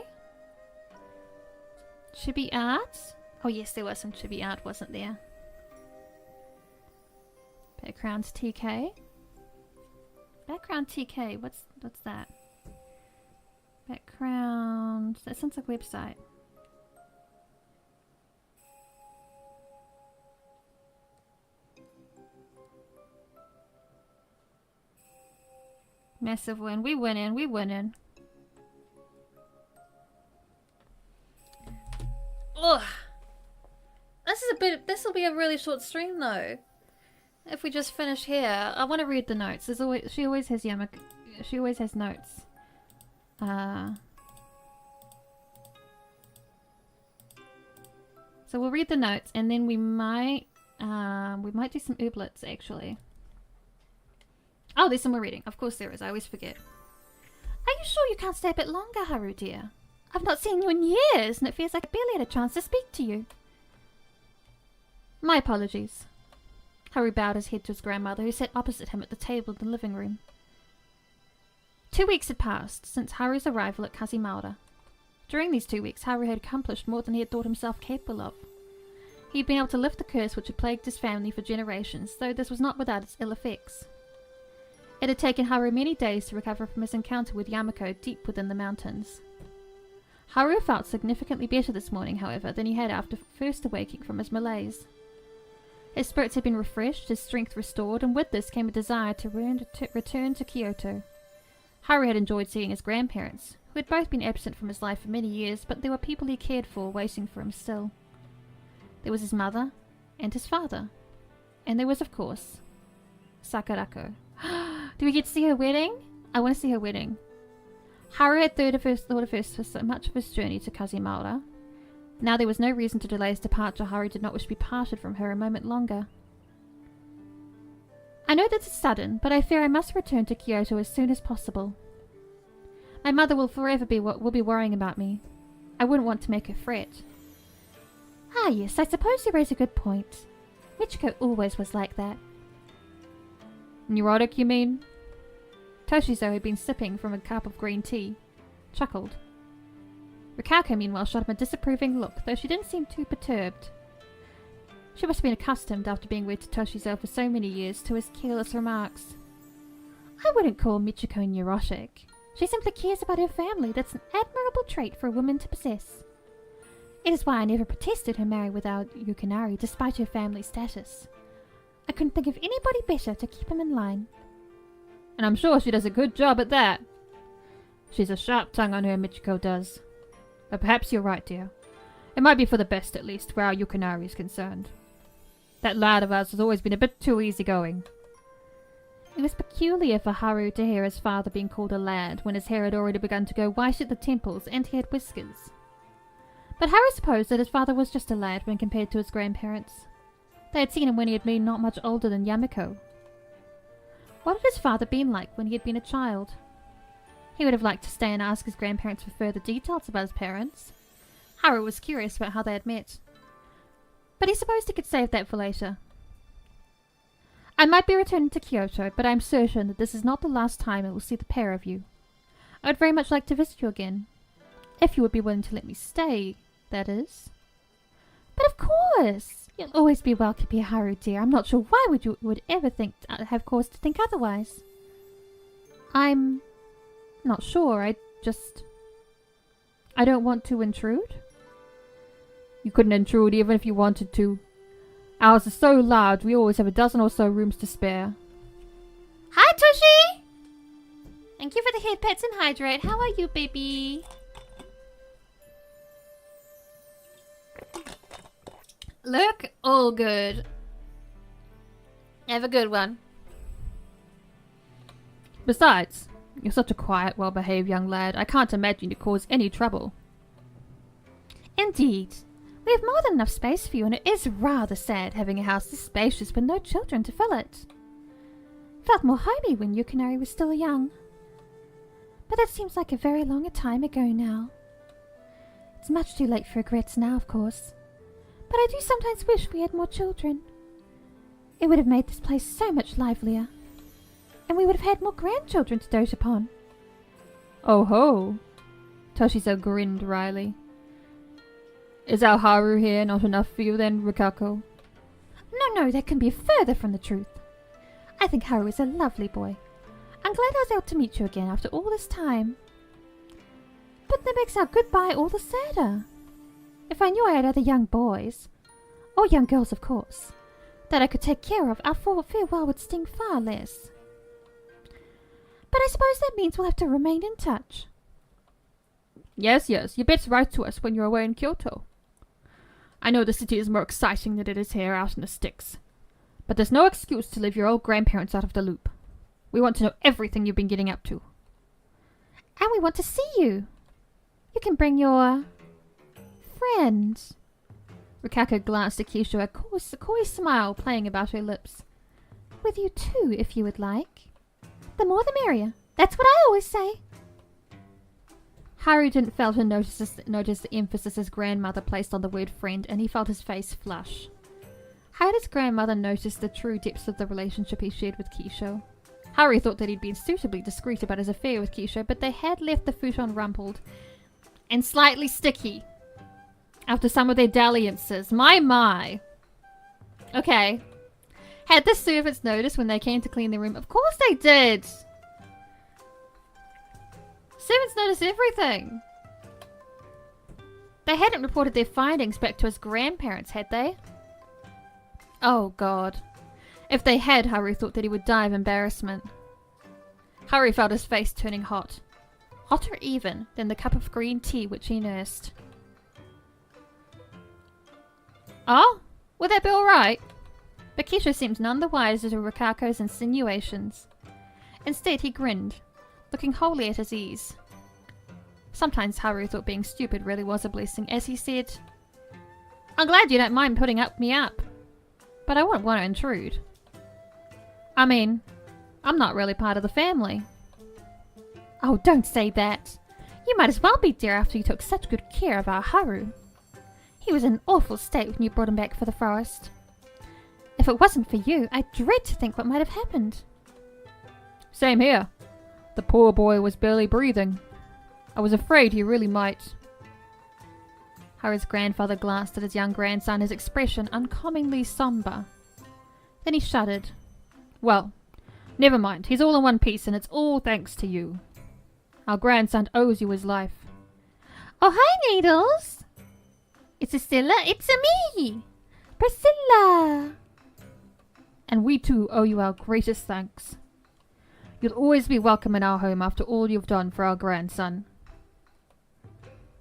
Speaker 2: Chibi art. Oh yes, there was some chibi art, wasn't there? Background TK. Background TK. What's that? Background. That sounds like a website. Massive win. We winning. We winning. Ugh. This will be a really short stream though. If we just finish here, I want to read the notes. She always has Yamiko. She always has notes. So we'll read the notes, and then we might do some ooblets actually. Oh, there's some more reading. Of course there is. I always forget. Are you sure you can't stay a bit longer, Haru dear? I've not seen you in years, and it feels like I barely had a chance to speak to you.
Speaker 1: My apologies. Haru bowed his head to his grandmother, who sat opposite him at the table in the living room. 2 weeks had passed since Haru's arrival at Kazimura. During these 2 weeks, Haru had accomplished more than he had thought himself capable of. He had been able to lift the curse which had plagued his family for generations, though this was not without its ill effects. It had taken Haru many days to recover from his encounter with Yamiko deep within the mountains. Haru felt significantly better this morning, however, than he had after first awaking from his malaise. His spirits had been refreshed, his strength restored, and with this came a desire to return to Kyoto. Haru had enjoyed seeing his grandparents, who had both been absent from his life for many years, but there were people he cared for waiting for him still. There was his mother and his father. And there was, of course, Sakurako. Do we get to see her wedding? I want to see her wedding. Haru had thought of her for so much of his journey to Kazimura. Now there was no reason to delay his departure. Haru did not wish to be parted from her a moment longer. I know this is sudden, but I fear I must return to Kyoto as soon as possible. My mother will forever be worrying about me. I wouldn't want to make her fret. Ah yes, I suppose you raise a good point. Michiko always was like that.
Speaker 2: Neurotic, you mean? Toshizo, who had been sipping from a cup of green tea, chuckled. Rikako, meanwhile, shot him a disapproving look, though she didn't seem too perturbed. She must have been accustomed, after being wed to Toshizo for so many years, to his careless remarks. I wouldn't call Michiko neurotic. She simply cares about her family. That's an admirable trait for a woman to possess. It is why I never protested her marry without Yukinari, despite her family status. I couldn't think of anybody better to keep him in line.
Speaker 1: And I'm sure she does a good job at that. She's a sharp tongue on her, Michiko does. But perhaps you're right, dear. It might be for the best, at least, where our Yukinari is concerned. That lad of ours has always been a bit too easygoing.
Speaker 2: It was peculiar for Haru to hear his father being called a lad, when his hair had already begun to go white at the temples and he had whiskers. But Haru supposed that his father was just a lad when compared to his grandparents. They had seen him when he had been not much older than Yamiko. What had his father been like when he had been a child? He would have liked to stay and ask his grandparents for further details about his parents. Haru was curious about how they had met. But he supposed he could save that for later. I might be returning to Kyoto, but I am certain that this is not the last time I will see the pair of you. I would very much like to visit you again. If you would be willing to let me stay, that is. But of course! You'll always be welcome here, Haru dear. I'm not sure why you would ever have cause to think otherwise. I'm not sure. I don't want to intrude.
Speaker 1: You couldn't intrude even if you wanted to. Ours is so large, we always have a dozen or so rooms to spare.
Speaker 2: Hi, Toshi! Thank you for the head pets and hydrate. How are you, baby?
Speaker 1: Look, all good. Have a good one. Besides, you're such a quiet, well-behaved young lad. I can't imagine you cause any trouble.
Speaker 2: Indeed. We have more than enough space for you, and it is rather sad having a house this spacious with no children to fill it. Felt more homey when Yukinari was still young. But that seems like a very long time ago now. It's much too late for regrets now, of course. But I do sometimes wish we had more children. It would have made this place so much livelier. And we would have had more grandchildren to dote upon.
Speaker 1: Oh ho! Toshizo grinned wryly. Is our Haru here not enough for you then, Rikako?
Speaker 2: No, that can be further from the truth. I think Haru is a lovely boy. I'm glad I was able to meet you again after all this time. But that makes our goodbye all the sadder. If I knew I had other young boys, or young girls of course, that I could take care of, our farewell would sting far less. But I suppose that means we'll have to remain in touch.
Speaker 1: Yes, you best write to us when you're away in Kyoto. I know the city is more exciting than it is here out in the sticks. But there's no excuse to leave your old grandparents out of the loop. We want to know everything you've been getting up to.
Speaker 2: And we want to see you. You can bring your friend.
Speaker 1: Rikako glanced at Kisho, a coy smile playing about her lips.
Speaker 2: With you too, if you would like. The more the merrier. That's what I always say. Haru didn't fail to notice the emphasis his grandmother placed on the word friend, and he felt his face flush. How had his grandmother noticed the true depths of the relationship he shared with Kisho? Haru thought that he'd been suitably discreet about his affair with Kisho, but they had left the futon rumpled and slightly sticky after some of their dalliances. My. Okay. Had the servants noticed when they came to clean the room? Of course they did! Servants notice everything. They hadn't reported their findings back to his grandparents, had they? Oh god. If they had, Haru thought that he would die of embarrassment. Haru felt his face turning hot. Hotter even than the cup of green tea which he nursed. Oh? Would that be alright? But Kisho seemed none the wiser to Rikako's insinuations. Instead, he grinned, looking wholly at his ease. Sometimes Haru thought being stupid really was a blessing, as he said, I'm glad you don't mind putting me up, but I wouldn't want to intrude. I mean, I'm not really part of the family. Oh, don't say that. You might as well be, dear, after you took such good care of our Haru. He was in an awful state when you brought him back for the forest. If it wasn't for you, I dread to think what might have happened. Same here. The poor boy was barely breathing. I was afraid he really might. Haru's grandfather glanced at his young grandson, his expression uncommonly sombre. Then he shuddered. Well, never mind. He's all in one piece, and it's all thanks to you. Our grandson owes you his life. Oh, hi, Needles! It's Estella. It's me! Priscilla! And we too owe you our greatest thanks. You'll always be welcome in our home after all you've done for our grandson.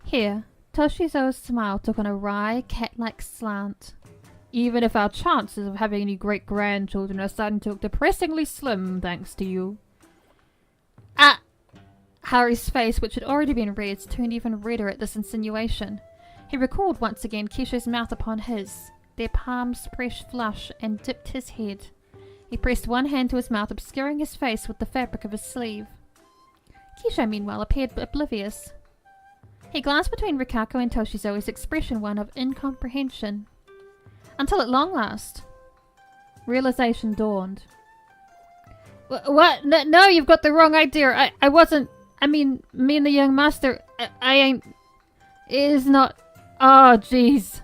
Speaker 2: Here, Toshizo's smile took on a wry, cat-like slant. Even if our chances of having any great-grandchildren are starting to look depressingly slim, thanks to you. Ah! Haru's face, which had already been red, turned even redder at this insinuation. He recalled once again Kisho's mouth upon his, their palms fresh flush, and dipped his head. He pressed one hand to his mouth, obscuring his face with the fabric of his sleeve. Kisho, meanwhile, appeared oblivious. He glanced between Rikako and Toshizo, his expression one of incomprehension. Until at long last, realization dawned. What? No, you've got the wrong idea. I wasn't... I mean, me and the young master... I ain't... It is not... Oh, jeez.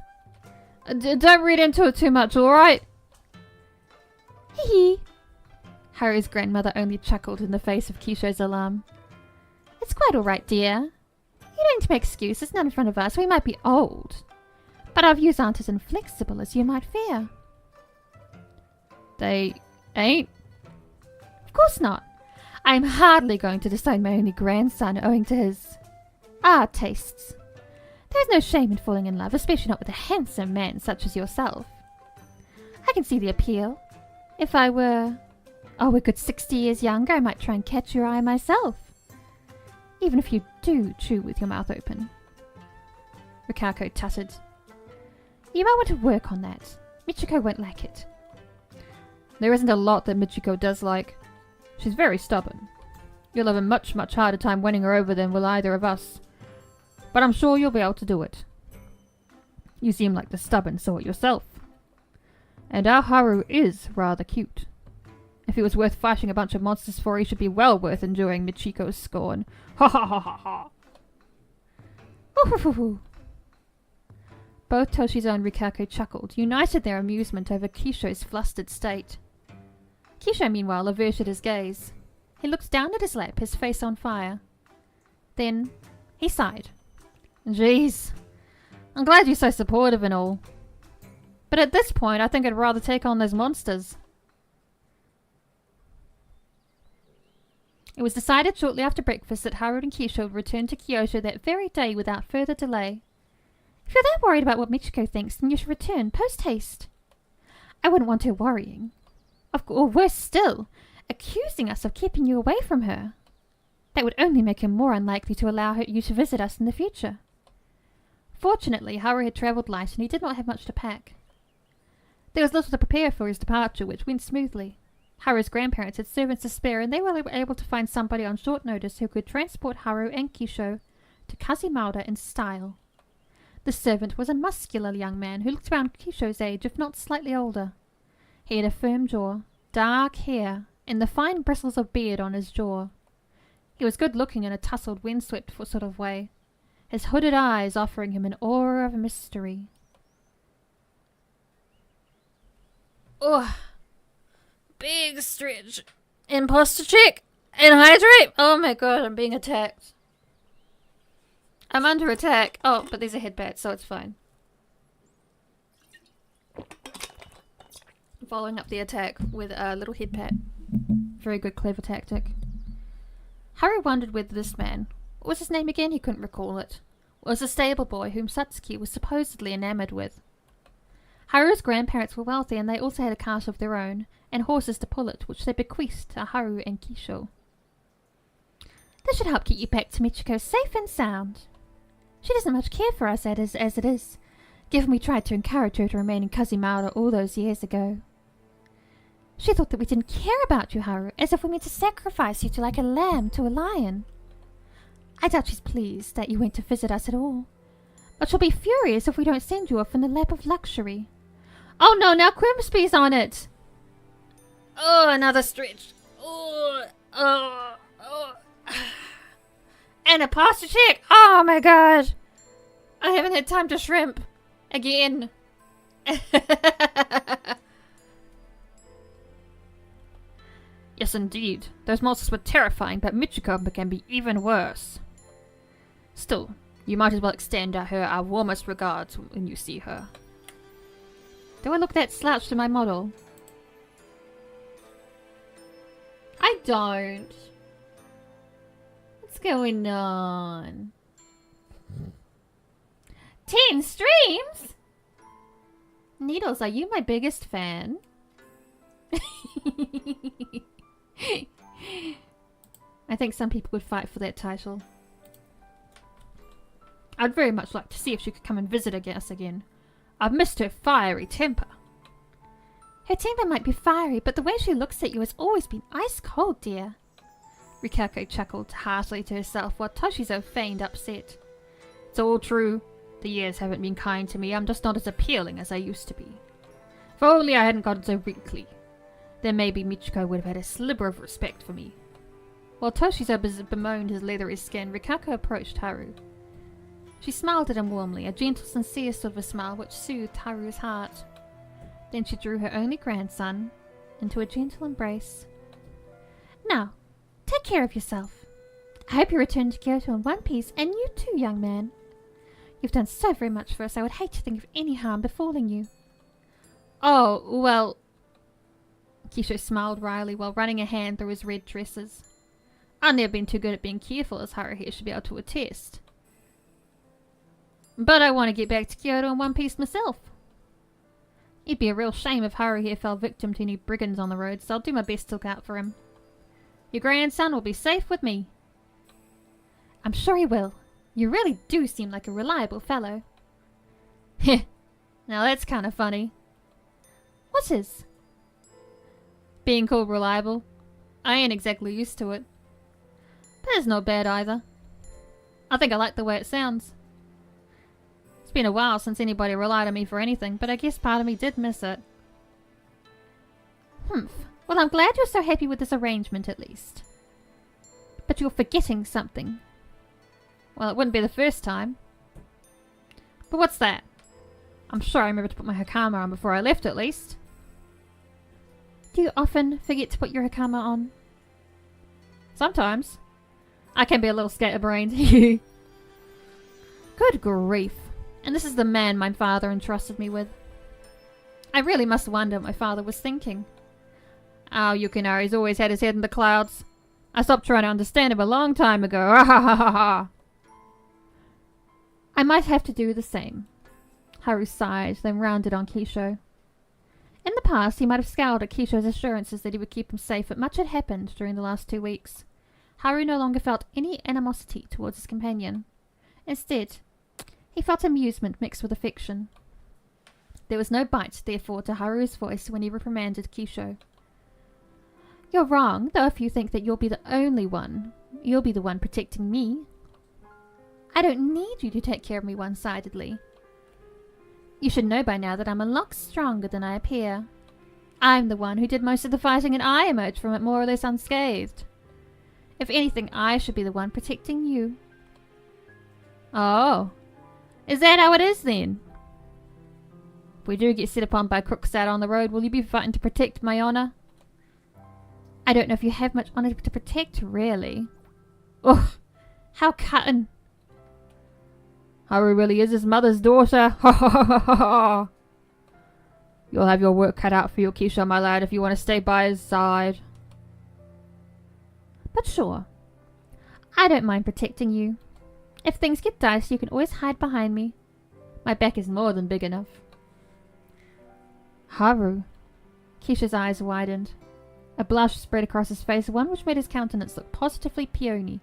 Speaker 2: Don't read into it too much, alright? Hee. Haru's grandmother only chuckled in the face of Kisho's alarm. It's quite alright, dear. You don't need to make excuses, not in front of us. We might be old, but our views aren't as inflexible as you might fear. They ain't? Of course not. I'm hardly going to disown my only grandson owing to his... tastes. There is no shame in falling in love, especially not with a handsome man such as yourself. I can see the appeal. If I were... a good 60 years younger, I might try and catch your eye myself. Even if you do chew with your mouth open. Rikako tutted. You might want to work on that. Michiko won't like it. There isn't a lot that Michiko does like. She's very stubborn. You'll have a much, much harder time winning her over than will either of us. But I'm sure you'll be able to do it. You seem like the stubborn sort yourself. And our Haru is rather cute. If he was worth fighting a bunch of monsters for, he should be well worth enduring Michiko's scorn. Ha ha ha ha ha! Ooh. Both Toshizo and Rikako chuckled, united their amusement over Kisho's flustered state. Kisho, meanwhile, averted his gaze. He looked down at his lap, his face on fire. Then he sighed. Jeez, I'm glad you're so supportive and all. But at this point, I think I'd rather take on those monsters. It was decided shortly after breakfast that Haru and Kisho would return to Kyoto that very day without further delay. If you're that worried about what Michiko thinks, then you should return post-haste. I wouldn't want her worrying. Or worse still, accusing us of keeping you away from her. That would only make her more unlikely to allow you to visit us in the future. Fortunately, Haru had travelled light and he did not have much to pack. There was little to prepare for his departure, which went smoothly. Haru's grandparents had servants to spare, and they were able to find somebody on short notice who could transport Haru and Kisho to Kazimauda in style. The servant was a muscular young man who looked around Kisho's age, if not slightly older. He had a firm jaw, dark hair, and the fine bristles of beard on his jaw. He was good-looking in a tousled, windswept sort of way, his hooded eyes offering him an aura of mystery.
Speaker 1: Oh, big stretch. Imposter check and hydrate. Oh my god, I'm being attacked. I'm under attack. Oh, but there's a headbat, so it's fine. Following up the attack with a little headpat. Very good, clever tactic.
Speaker 2: Haru wondered whether this man, what was his name again? He couldn't recall it, was a stable boy whom Satsuki was supposedly enamored with. Haru's grandparents were wealthy, and they also had a cart of their own, and horses to pull it, which they bequeathed to Haru and Kisho. This should help get you back to Michiko safe and sound. She doesn't much care for us as it is, given we tried to encourage her to remain in Kazimauda all those years ago. She thought that we didn't care about you, Haru, as if we meant to sacrifice you to like a lamb to a lion. I doubt she's pleased that you went to visit us at all, but she'll be furious if we don't send you off in the lap of luxury. Oh no, now Grimsby's on it!
Speaker 1: Oh, another stretch. Oh. And a posture check. Oh my god. I haven't had time to shrimp. Again.
Speaker 2: Yes, indeed. Those monsters were terrifying, but Michiko can be even worse. Still, you might as well extend her our warmest regards when you see her. Do I look that slouched in my model?
Speaker 1: I don't. What's going on? 10 streams?
Speaker 2: Needles, are you my biggest fan? I think some people would fight for that title. I'd very much like to see if she could come and visit us again. I've missed her fiery temper. Her temper might be fiery, but the way she looks at you has always been ice cold, dear. Rikako chuckled heartily to herself while Toshizo feigned upset. It's all true. The years haven't been kind to me. I'm just not as appealing as I used to be. If only I hadn't gotten so wrinkly. Then maybe Michiko would have had a sliver of respect for me. While Toshizo bemoaned his leathery skin, Rikako approached Haru. She smiled at him warmly, a gentle, sincere sort of a smile which soothed Haru's heart. Then she drew her only grandson into a gentle embrace. Now, take care of yourself. I hope you return to Kyoto in one piece, and you too, young man. You've done so very much for us, I would hate to think of any harm befalling you. Oh, well... Kisho smiled wryly while running a hand through his red tresses. I've never been too good at being careful, as Haru here should be able to attest. But I want to get back to Kyoto in one piece myself. It'd be a real shame if Haru here fell victim to any brigands on the road, so I'll do my best to look out for him. Your grandson will be safe with me. I'm sure he will. You really do seem like a reliable fellow. Heh, now that's kind of funny. What is? Being called reliable. I ain't exactly used to it. But it's not bad either. I think I like the way it sounds. It's been a while since anybody relied on me for anything, but I guess part of me did miss it. Humph. Well, I'm glad you're so happy with this arrangement, at least. But you're forgetting something. Well, it wouldn't be the first time. But what's that? I'm sure I remembered to put my hakama on before I left, at least. Do you often forget to put your hakama on? Sometimes. I can be a little scatterbrained. Good grief. And this is the man my father entrusted me with. I really must wonder what my father was thinking. Oh, Yukinari's always had his head in the clouds. I stopped trying to understand him a long time ago. I might have to do the same. Haru sighed, then rounded on Kisho. In the past, he might have scowled at Kisho's assurances that he would keep him safe, but much had happened during the last 2 weeks. Haru no longer felt any animosity towards his companion. Instead, he felt amusement mixed with affection. There was no bite, therefore, to Haru's voice when he reprimanded Kisho. You're wrong, though if you think that you'll be the only one, you'll be the one protecting me. I don't need you to take care of me one-sidedly. You should know by now that I'm a lot stronger than I appear. I'm the one who did most of the fighting, and I emerged from it more or less unscathed. If anything, I should be the one protecting you. Oh, is that how it is then? If we do get set upon by crooks out on the road, will you be fighting to protect my honour? I don't know if you have much honour to protect, really. Ugh, how cutting. Haru really is his mother's daughter. Ha ha ha ha ha. You'll have your work cut out for you, Kisho, my lad, if you want to stay by his side. But sure, I don't mind protecting you. If things get dicey, you can always hide behind me. My back is more than big enough. Haru. Kisho's eyes widened. A blush spread across his face, one which made his countenance look positively peony.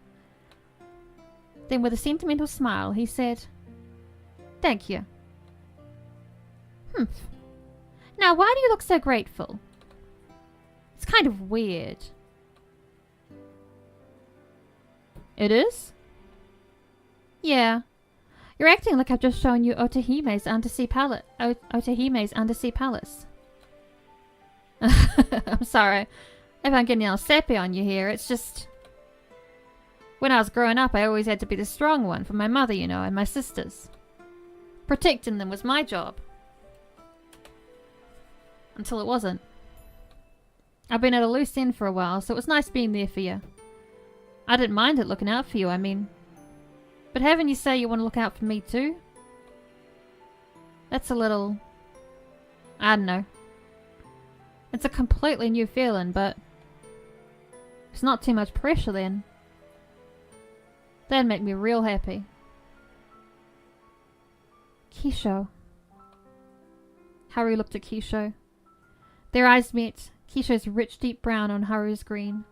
Speaker 2: Then with a sentimental smile, he said, "Thank you." Humph. Now why do you look so grateful? It's kind of weird. It is? Yeah. You're acting like I've just shown you Otohime's undersea palace. Otohime's undersea palace. I'm sorry if I'm getting all sappy on you here. It's just... When I was growing up, I always had to be the strong one for my mother, you know, and my sisters. Protecting them was my job. Until it wasn't. I've been at a loose end for a while, so it was nice being there for you. I didn't mind it looking out for you, I mean. But having you say you want to look out for me too? That's a little... I don't know. It's a completely new feeling, but... It's not too much pressure then. That'd make me real happy. Kisho. Haru looked at Kisho. Their eyes met, Kisho's rich deep brown on Haru's green.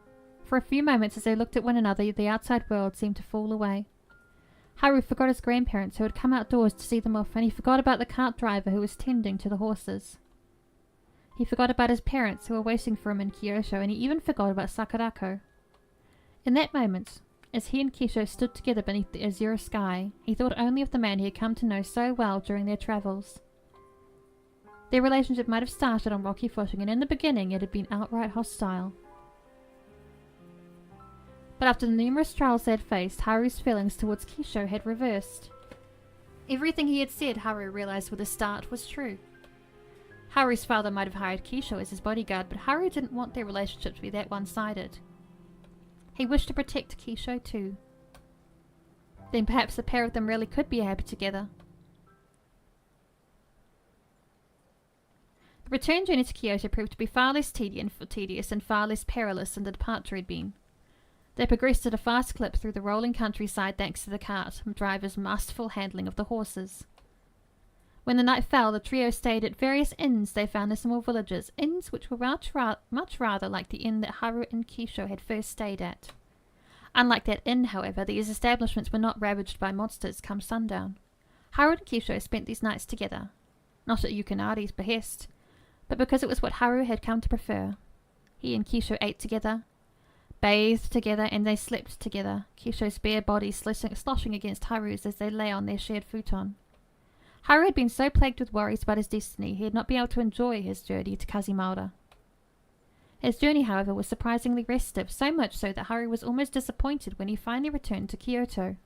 Speaker 2: For a few moments as they looked at one another, the outside world seemed to fall away. Haru forgot his grandparents who had come outdoors to see them off, and he forgot about the cart driver who was tending to the horses. He forgot about his parents who were waiting for him in Kyoto, and he even forgot about Sakurako. In that moment, as he and Kisho stood together beneath the azure sky, he thought only of the man he had come to know so well during their travels. Their relationship might have started on rocky footing, and in the beginning it had been outright hostile. But after the numerous trials they had faced, Haru's feelings towards Kisho had reversed. Everything he had said, Haru realized with a start, was true. Haru's father might have hired Kisho as his bodyguard, but Haru didn't want their relationship to be that one-sided. He wished to protect Kisho too. Then perhaps the pair of them really could be happy together. The return journey to Kyoto proved to be far less tedious and far less perilous than the departure had been. They progressed at a fast clip through the rolling countryside thanks to the cart driver's masterful handling of the horses. When the night fell, the trio stayed at various inns they found in small villages, inns which were much rather like the inn that Haru and Kisho had first stayed at. Unlike that inn, however, these establishments were not ravaged by monsters come sundown. Haru and Kisho spent these nights together, not at Yukinari's behest, but because it was what Haru had come to prefer. He and Kisho ate together, bathed together, and they slept together, Kisho's bare body sloshing against Haru's as they lay on their shared futon. Haru had been so plagued with worries about his destiny, he had not been able to enjoy his journey to Kazimura. His journey, however, was surprisingly restive, so much so that Haru was almost disappointed when he finally returned to Kyoto.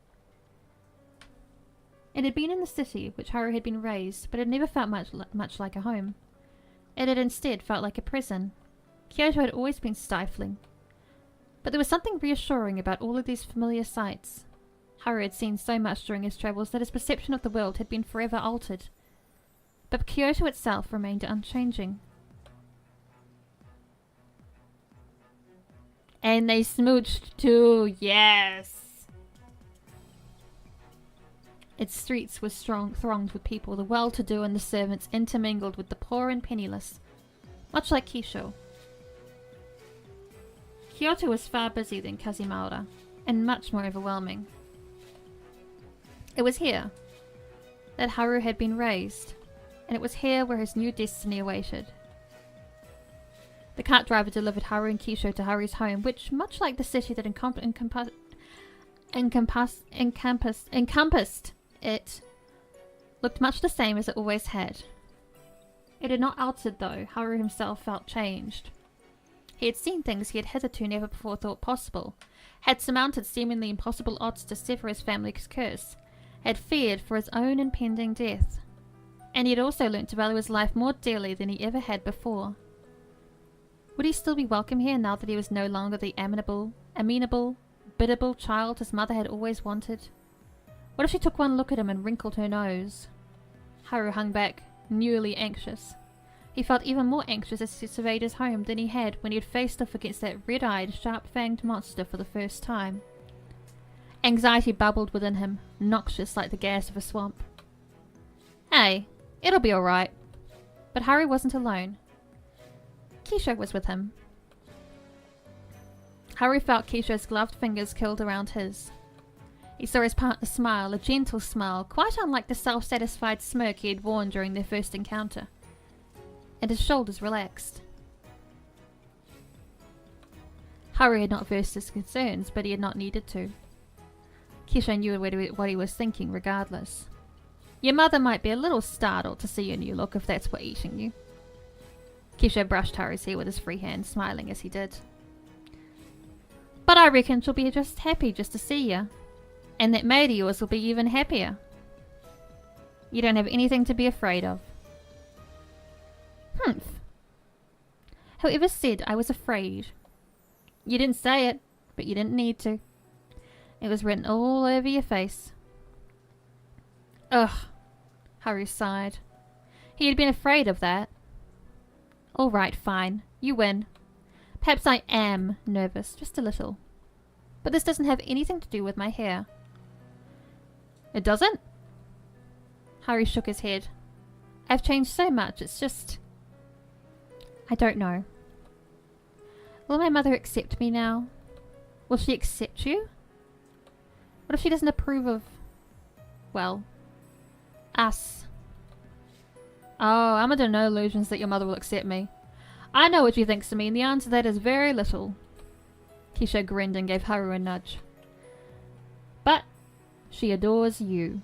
Speaker 2: It had been in the city which Haru had been raised, but it never felt much like a home. It had instead felt like a prison. Kyoto had always been stifling. But there was something reassuring about all of these familiar sights. Haru had seen so much during his travels that his perception of the world had been forever altered. But Kyoto itself remained unchanging. And they smooched too, yes! Its streets were thronged with people, the well-to-do and the servants intermingled with the poor and penniless, much like Kisho. Kyoto was far busier than Kazimura, and much more overwhelming. It was here that Haru had been raised, and it was here where his new destiny awaited. The cart driver delivered Haru and Kisho to Haru's home, which, much like the city that encompassed it looked much the same as it always had. It had not altered, though. Haru himself felt changed. He had seen things he had hitherto never before thought possible, had surmounted seemingly impossible odds to sever his family's curse, had feared for his own impending death, and he had also learnt to value his life more dearly than he ever had before. Would he still be welcome here now that he was no longer the amenable, biddable child his mother had always wanted? What if she took one look at him and wrinkled her nose? Haru hung back, newly anxious. He felt even more anxious as he surveyed his home than he had when he had faced off against that red-eyed, sharp-fanged monster for the first time. Anxiety bubbled within him, noxious like the gas of a swamp. Hey, it'll be alright. But Haru wasn't alone. Keisha was with him. Haru felt Keisha's gloved fingers curled around his. He saw his partner smile, a gentle smile, quite unlike the self-satisfied smirk he had worn during their first encounter. And his shoulders relaxed. Haru had not voiced his concerns, but he had not needed to. Keisha knew what he was thinking regardless. Your mother might be a little startled to see your new look if that's what eating you. Keisha brushed Haru's hair with his free hand, smiling as he did. But I reckon she'll be just happy just to see you. And that maid of yours will be even happier. You don't have anything to be afraid of. Humph. Whoever said I was afraid? You didn't say it, but you didn't need to. It was written all over your face. Ugh, Haru sighed. He had been afraid of that. All right, fine. You win. Perhaps I am nervous, just a little. But this doesn't have anything to do with my hair. It doesn't? Haru shook his head. I've changed so much, it's just... I don't know. Will my mother accept me now? Will she accept you? What if she doesn't approve of... well... us? Oh, I'm under no illusions that your mother will accept me. I know what she thinks of me, and the answer to that is very little. Keisha grinned and gave Haru a nudge. But she adores you.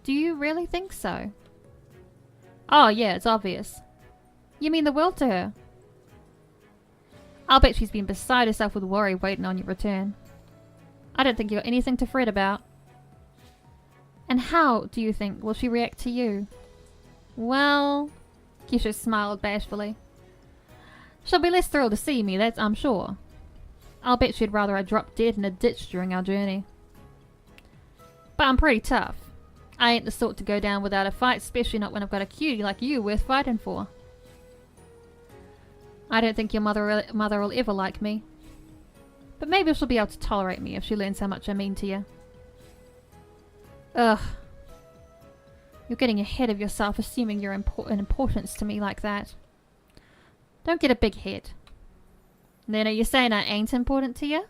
Speaker 2: Do you really think so? Oh yeah, it's obvious. You mean the world to her? I'll bet she's been beside herself with worry waiting on your return. I don't think you've got anything to fret about. And how, do you think, will she react to you? Well... Keisha smiled bashfully. She'll be less thrilled to see me, that's I'm sure. I'll bet she'd rather I dropped dead in a ditch during our journey. But I'm pretty tough. I ain't the sort to go down without a fight, especially not when I've got a cutie like you worth fighting for. I don't think your mother will ever like me. But maybe she'll be able to tolerate me if she learns how much I mean to you. Ugh. You're getting ahead of yourself assuming you're an importance to me like that. Don't get a big head. Then are you saying I ain't important to you?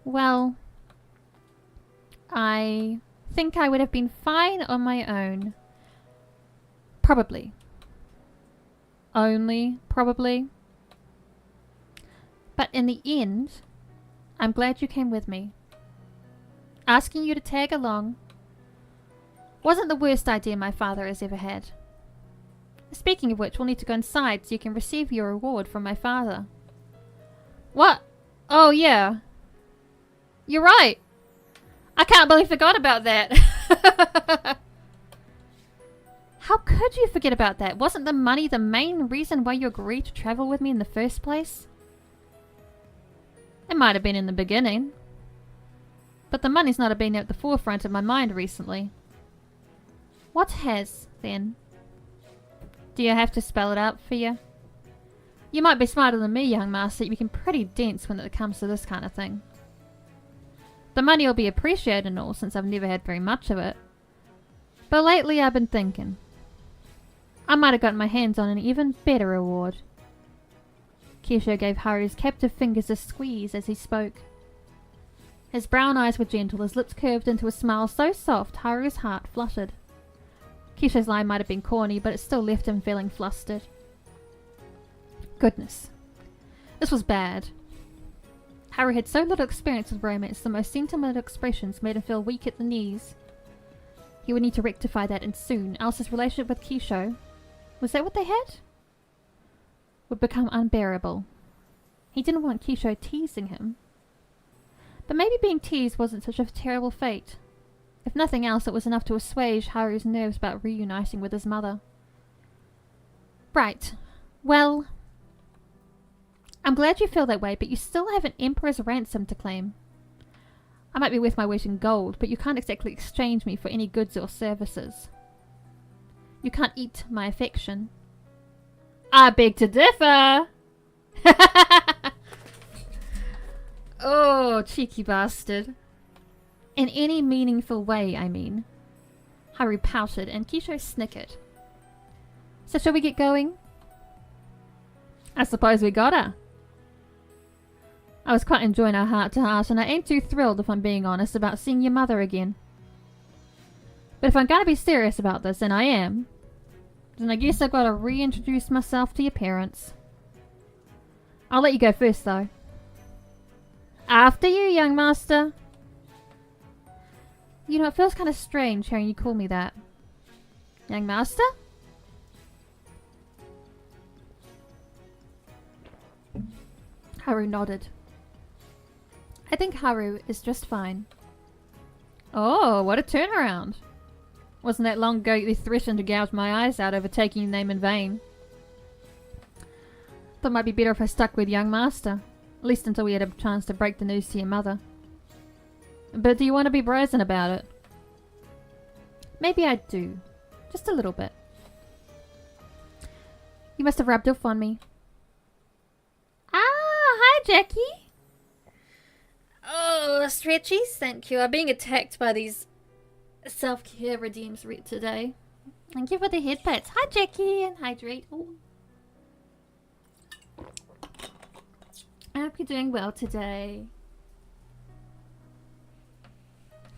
Speaker 2: Well... I think I would have been fine on my own. Probably. Only probably. But in the end, I'm glad you came with me. Asking you to tag along wasn't the worst idea my father has ever had. Speaking of which, we'll need to go inside so you can receive your reward from my father. What? Oh yeah. You're right. I can't believe I forgot about that. How could you forget about that? Wasn't the money the main reason why you agreed to travel with me in the first place? It might have been in the beginning. But the money's not been at the forefront of my mind recently. What has, then? Do you have to spell it out for you? You might be smarter than me, young master. You can pretty dense when it comes to this kind of thing. The money will be appreciated and all, since I've never had very much of it. But lately I've been thinking. I might have gotten my hands on an even better reward. Keisha gave Haru's captive fingers a squeeze as he spoke. His brown eyes were gentle, his lips curved into a smile so soft Haru's heart fluttered. Keisha's line might have been corny, but it still left him feeling flustered. Goodness. This was bad. Haru had so little experience with romance, the most sentimental expressions made him feel weak at the knees. He would need to rectify that, and soon, else his relationship with Kisho, was that what they had? Would become unbearable. He didn't want Kisho teasing him. But maybe being teased wasn't such a terrible fate. If nothing else, it was enough to assuage Haru's nerves about reuniting with his mother. Right. Well, I'm glad you feel that way, but you still have an emperor's ransom to claim. I might be worth my weight in gold, but you can't exactly exchange me for any goods or services. You can't eat my affection. I beg to differ! Oh, cheeky bastard. In any meaningful way, I mean. Haru pouted, and Kisho snickered. So shall we get going? I suppose we gotta. I was quite enjoying our heart-to-heart, and I ain't too thrilled, if I'm being honest, about seeing your mother again. But if I'm gonna be serious about this, and I am, then I guess I've gotta reintroduce myself to your parents. I'll let you go first, though. After you, young master. You know, it feels kind of strange hearing you call me that. Young master? Haru nodded. I think Haru is just fine. Oh, what a turnaround. Wasn't that long ago you threatened to gouge my eyes out over taking your name in vain. Thought it might be better if I stuck with young master. At least until we had a chance to break the news to your mother. But do you want to be brazen about it? Maybe I do. Just a little bit. You must have rubbed off on me. Ah, hi Jackie.
Speaker 1: Oh, stretchies, thank you. I'm being attacked by these self-care redeems today.
Speaker 2: Thank you for the head pats. Hi Jackie, and hydrate. Ooh. I hope you're doing well today.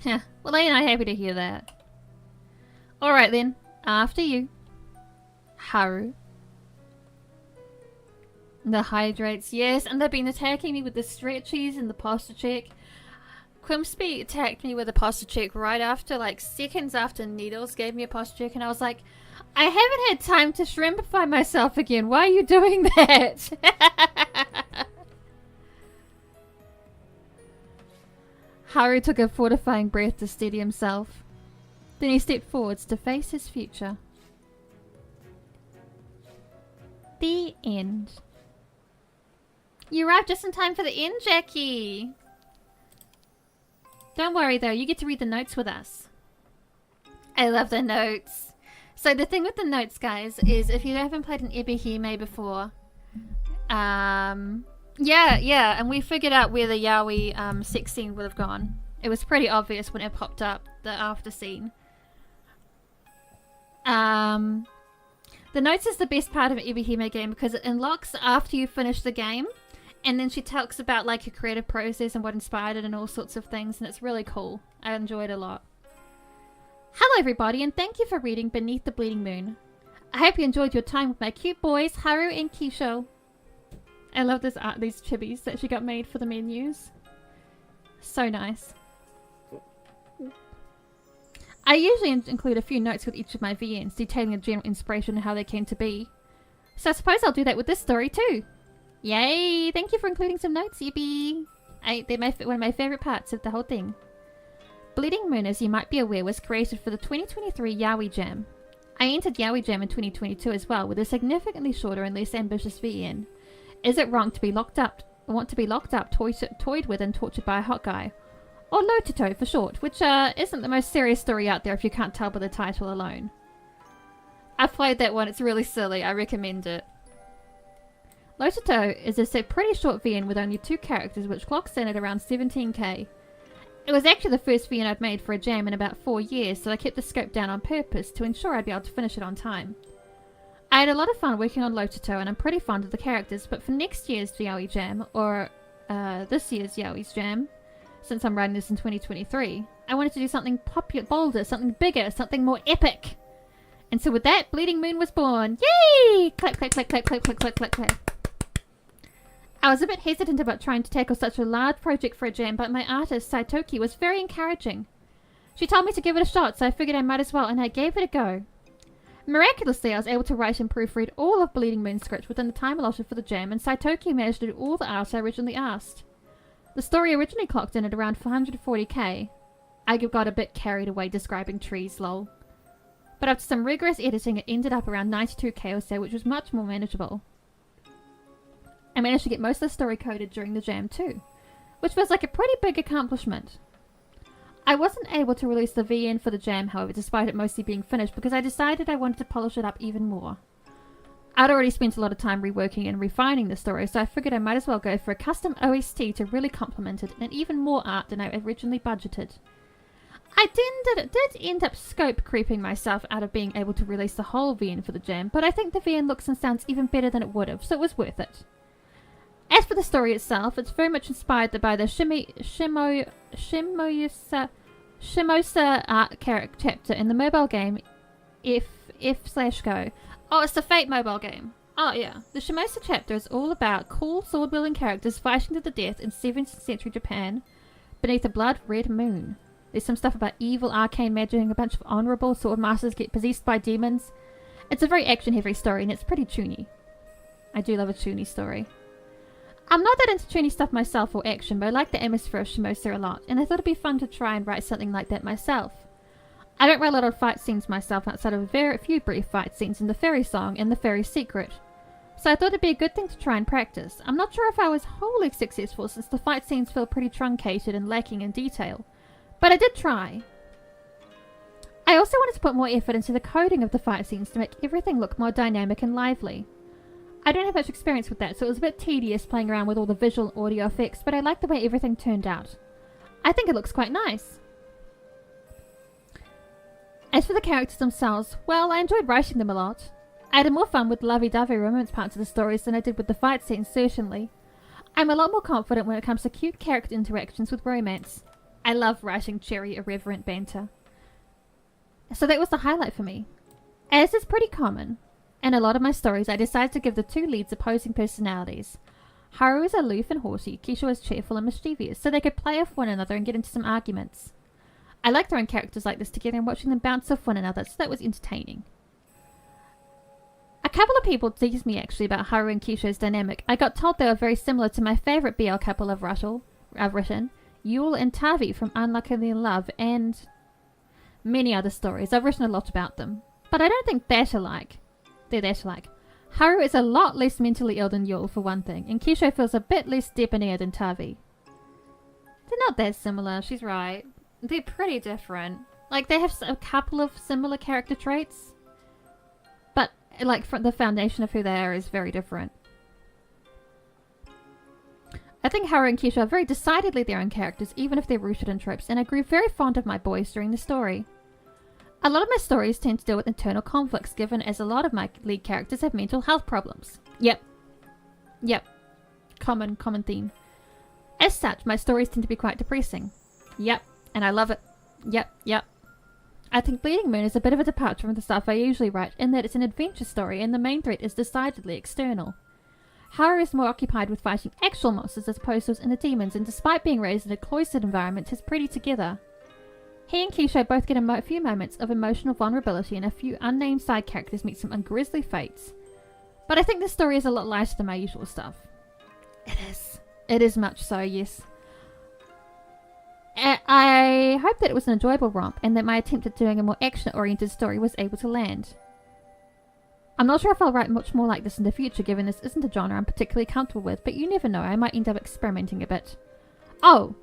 Speaker 2: Yeah, well ain't I happy to hear that. Alright then, after you. Haru. The hydrates, yes, and they've been attacking me with the stretchies and the posture check. Quimsby attacked me with a posture check right after, like seconds after Needles gave me a posture check, and I was like, I haven't had time to shrimpify myself again. Why are you doing that? Haru took a fortifying breath to steady himself. Then he stepped forwards to face his future. The end. You arrived just in time for the end, Jackie. Don't worry though, you get to read the notes with us. I love the notes. So the thing with the notes, guys, is if you haven't played an Ebihime before, yeah, and we figured out where the yaoi sex scene would have gone. It was pretty obvious when it popped up, the after scene. The notes is the best part of an Ebihime game because it unlocks after you finish the game, and then she talks about like her creative process and what inspired it and all sorts of things, and it's really cool. I enjoyed it a lot. Hello everybody, and thank you for reading Beneath the Bleeding Moon. I hope you enjoyed your time with my cute boys, Haru and Kisho. I love this art, these chibis that she got made for the menus. So nice. I usually include a few notes with each of my VNs, detailing the general inspiration and how they came to be. So I suppose I'll do that with this story too. Yay! Thank you for including some notes, Yippee! They're one of my favourite parts of the whole thing. Bleeding Moon, as you might be aware, was created for the 2023 Yaoi Jam. I entered Yaoi Jam in 2022 as well, with a significantly shorter and less ambitious VN. Is it wrong to be locked up, toyed with and tortured by a hot guy? Or Lotito for short, which isn't the most serious story out there if you can't tell by the title alone. I've played that one, it's really silly, I recommend it. Lotito is a pretty short VN with only 2 characters, which clocks in at around 17k. It was actually the first VN I'd made for a jam in about 4 years, so I kept the scope down on purpose to ensure I'd be able to finish it on time. I had a lot of fun working on Lotito, and I'm pretty fond of the characters, but for next year's Yaoi Jam, or this year's Yaoi's Jam, since I'm writing this in 2023, I wanted to do something bolder, something bigger, something more epic. And so with that, Bleeding Moon was born. Yay! Clap, clap, clap, clap, clap, clap, clap, clap, clap. I was a bit hesitant about trying to tackle such a large project for a jam, but my artist, Saitoki, was very encouraging. She told me to give it a shot, so I figured I might as well, and I gave it a go. Miraculously, I was able to write and proofread all of Bleeding Moon's script within the time allotted for the jam, and Saitoki managed to do all the art I originally asked. The story originally clocked in at around 440k. I got a bit carried away describing trees, lol. But after some rigorous editing, it ended up around 92k or so, which was much more manageable. I managed to get most of the story coded during the jam too, which was like a pretty big accomplishment. I wasn't able to release the VN for the jam, however, despite it mostly being finished, because I decided I wanted to polish it up even more. I'd already spent a lot of time reworking and refining the story, so I figured I might as well go for a custom OST to really complement it, and even more art than I originally budgeted. I did end up scope creeping myself out of being able to release the whole VN for the jam, but I think the VN looks and sounds even better than it would have, so it was worth it. As for the story itself, it's very much inspired by the Shimosa art character chapter in the mobile game F/Go. Oh, it's the Fate mobile game. Oh, yeah. The Shimosa chapter is all about cool sword-wielding characters fighting to the death in 7th century Japan beneath a blood-red moon. There's some stuff about evil arcane magic and a bunch of honourable sword masters get possessed by demons. It's a very action-heavy story and it's pretty toony. I do love a toony story. I'm not that into toony stuff myself or action, but I like the atmosphere of Shimosa a lot, and I thought it'd be fun to try and write something like that myself. I don't write a lot of fight scenes myself outside of a very few brief fight scenes in the Fairy Song and the Fairy Secret, so I thought it'd be a good thing to try and practice. I'm not sure if I was wholly successful since the fight scenes feel pretty truncated and lacking in detail, but I did try. I also wanted to put more effort into the coding of the fight scenes to make everything look more dynamic and lively. I don't have much experience with that, so it was a bit tedious playing around with all the visual and audio effects, but I like the way everything turned out. I think it looks quite nice. As for the characters themselves, well, I enjoyed writing them a lot. I had more fun with lovey-dovey romance parts of the stories than I did with the fight scenes, certainly. I'm a lot more confident when it comes to cute character interactions with romance. I love writing cheery, irreverent banter. So that was the highlight for me. As is pretty common, in a lot of my stories, I decided to give the two leads opposing personalities. Haru is aloof and haughty, Kisho is cheerful and mischievous, so they could play off one another and get into some arguments. I like throwing characters like this together and watching them bounce off one another, so that was entertaining. A couple of people teased me actually about Haru and Kisho's dynamic. I got told they were very similar to my favourite BL couple I've written, Yule and Tavi from Unluckily in Love, and many other stories. I've written a lot about them. But I don't think they're that alike. Haru is a lot less mentally ill than Yule, for one thing, and Kisho feels a bit less debonair than Tavi. They're not that similar, she's right. They're pretty different. Like, they have a couple of similar character traits, but, like, the foundation of who they are is very different. I think Haru and Kisho are very decidedly their own characters, even if they're rooted in tropes, and I grew very fond of my boys during the story. A lot of my stories tend to deal with internal conflicts, given as a lot of my lead characters have mental health problems. Yep. Common theme. As such, my stories tend to be quite depressing. Yep. And I love it. Yep. I think Bleeding Moon is a bit of a departure from the stuff I usually write, in that it's an adventure story and the main threat is decidedly external. Haru is more occupied with fighting actual monsters as opposed to his inner demons, and despite being raised in a cloistered environment, is pretty together. He and Kisho both get a few moments of emotional vulnerability, and a few unnamed side characters meet some ungrisly fates. But I think this story is a lot lighter than my usual stuff. It is. It is much so, yes. I hope that it was an enjoyable romp, and that my attempt at doing a more action-oriented story was able to land. I'm not sure if I'll write much more like this in the future, given this isn't a genre I'm particularly comfortable with, but you never know, I might end up experimenting a bit. Oh!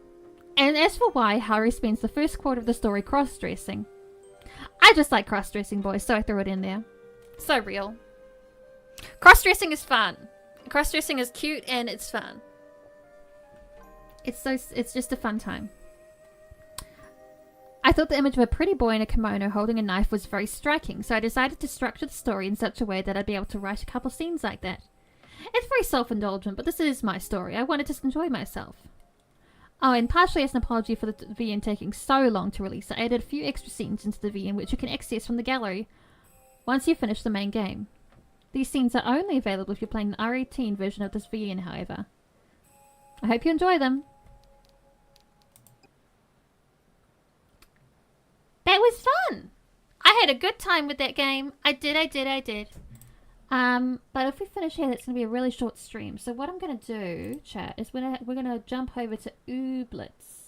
Speaker 2: And as for why Haru spends the first quarter of the story cross-dressing, I just like cross-dressing, boys, so I threw it in there. So real. Cross-dressing is fun. Cross-dressing is cute and it's fun. It's just a fun time. I thought the image of a pretty boy in a kimono holding a knife was very striking, so I decided to structure the story in such a way that I'd be able to write a couple scenes like that. It's very self-indulgent, but this is my story. I wanted to enjoy myself. Oh, and partially as an apology for the VN taking so long to release, I added a few extra scenes into the VN which you can access from the gallery once you finish the main game. These scenes are only available if you're playing the R18 version of this VN, however. I hope you enjoy them. That was fun. I had a good time with that game. I did. But if we finish here, that's going to be a really short stream. So what I'm going to do, chat, is we're gonna jump over to Ooblets.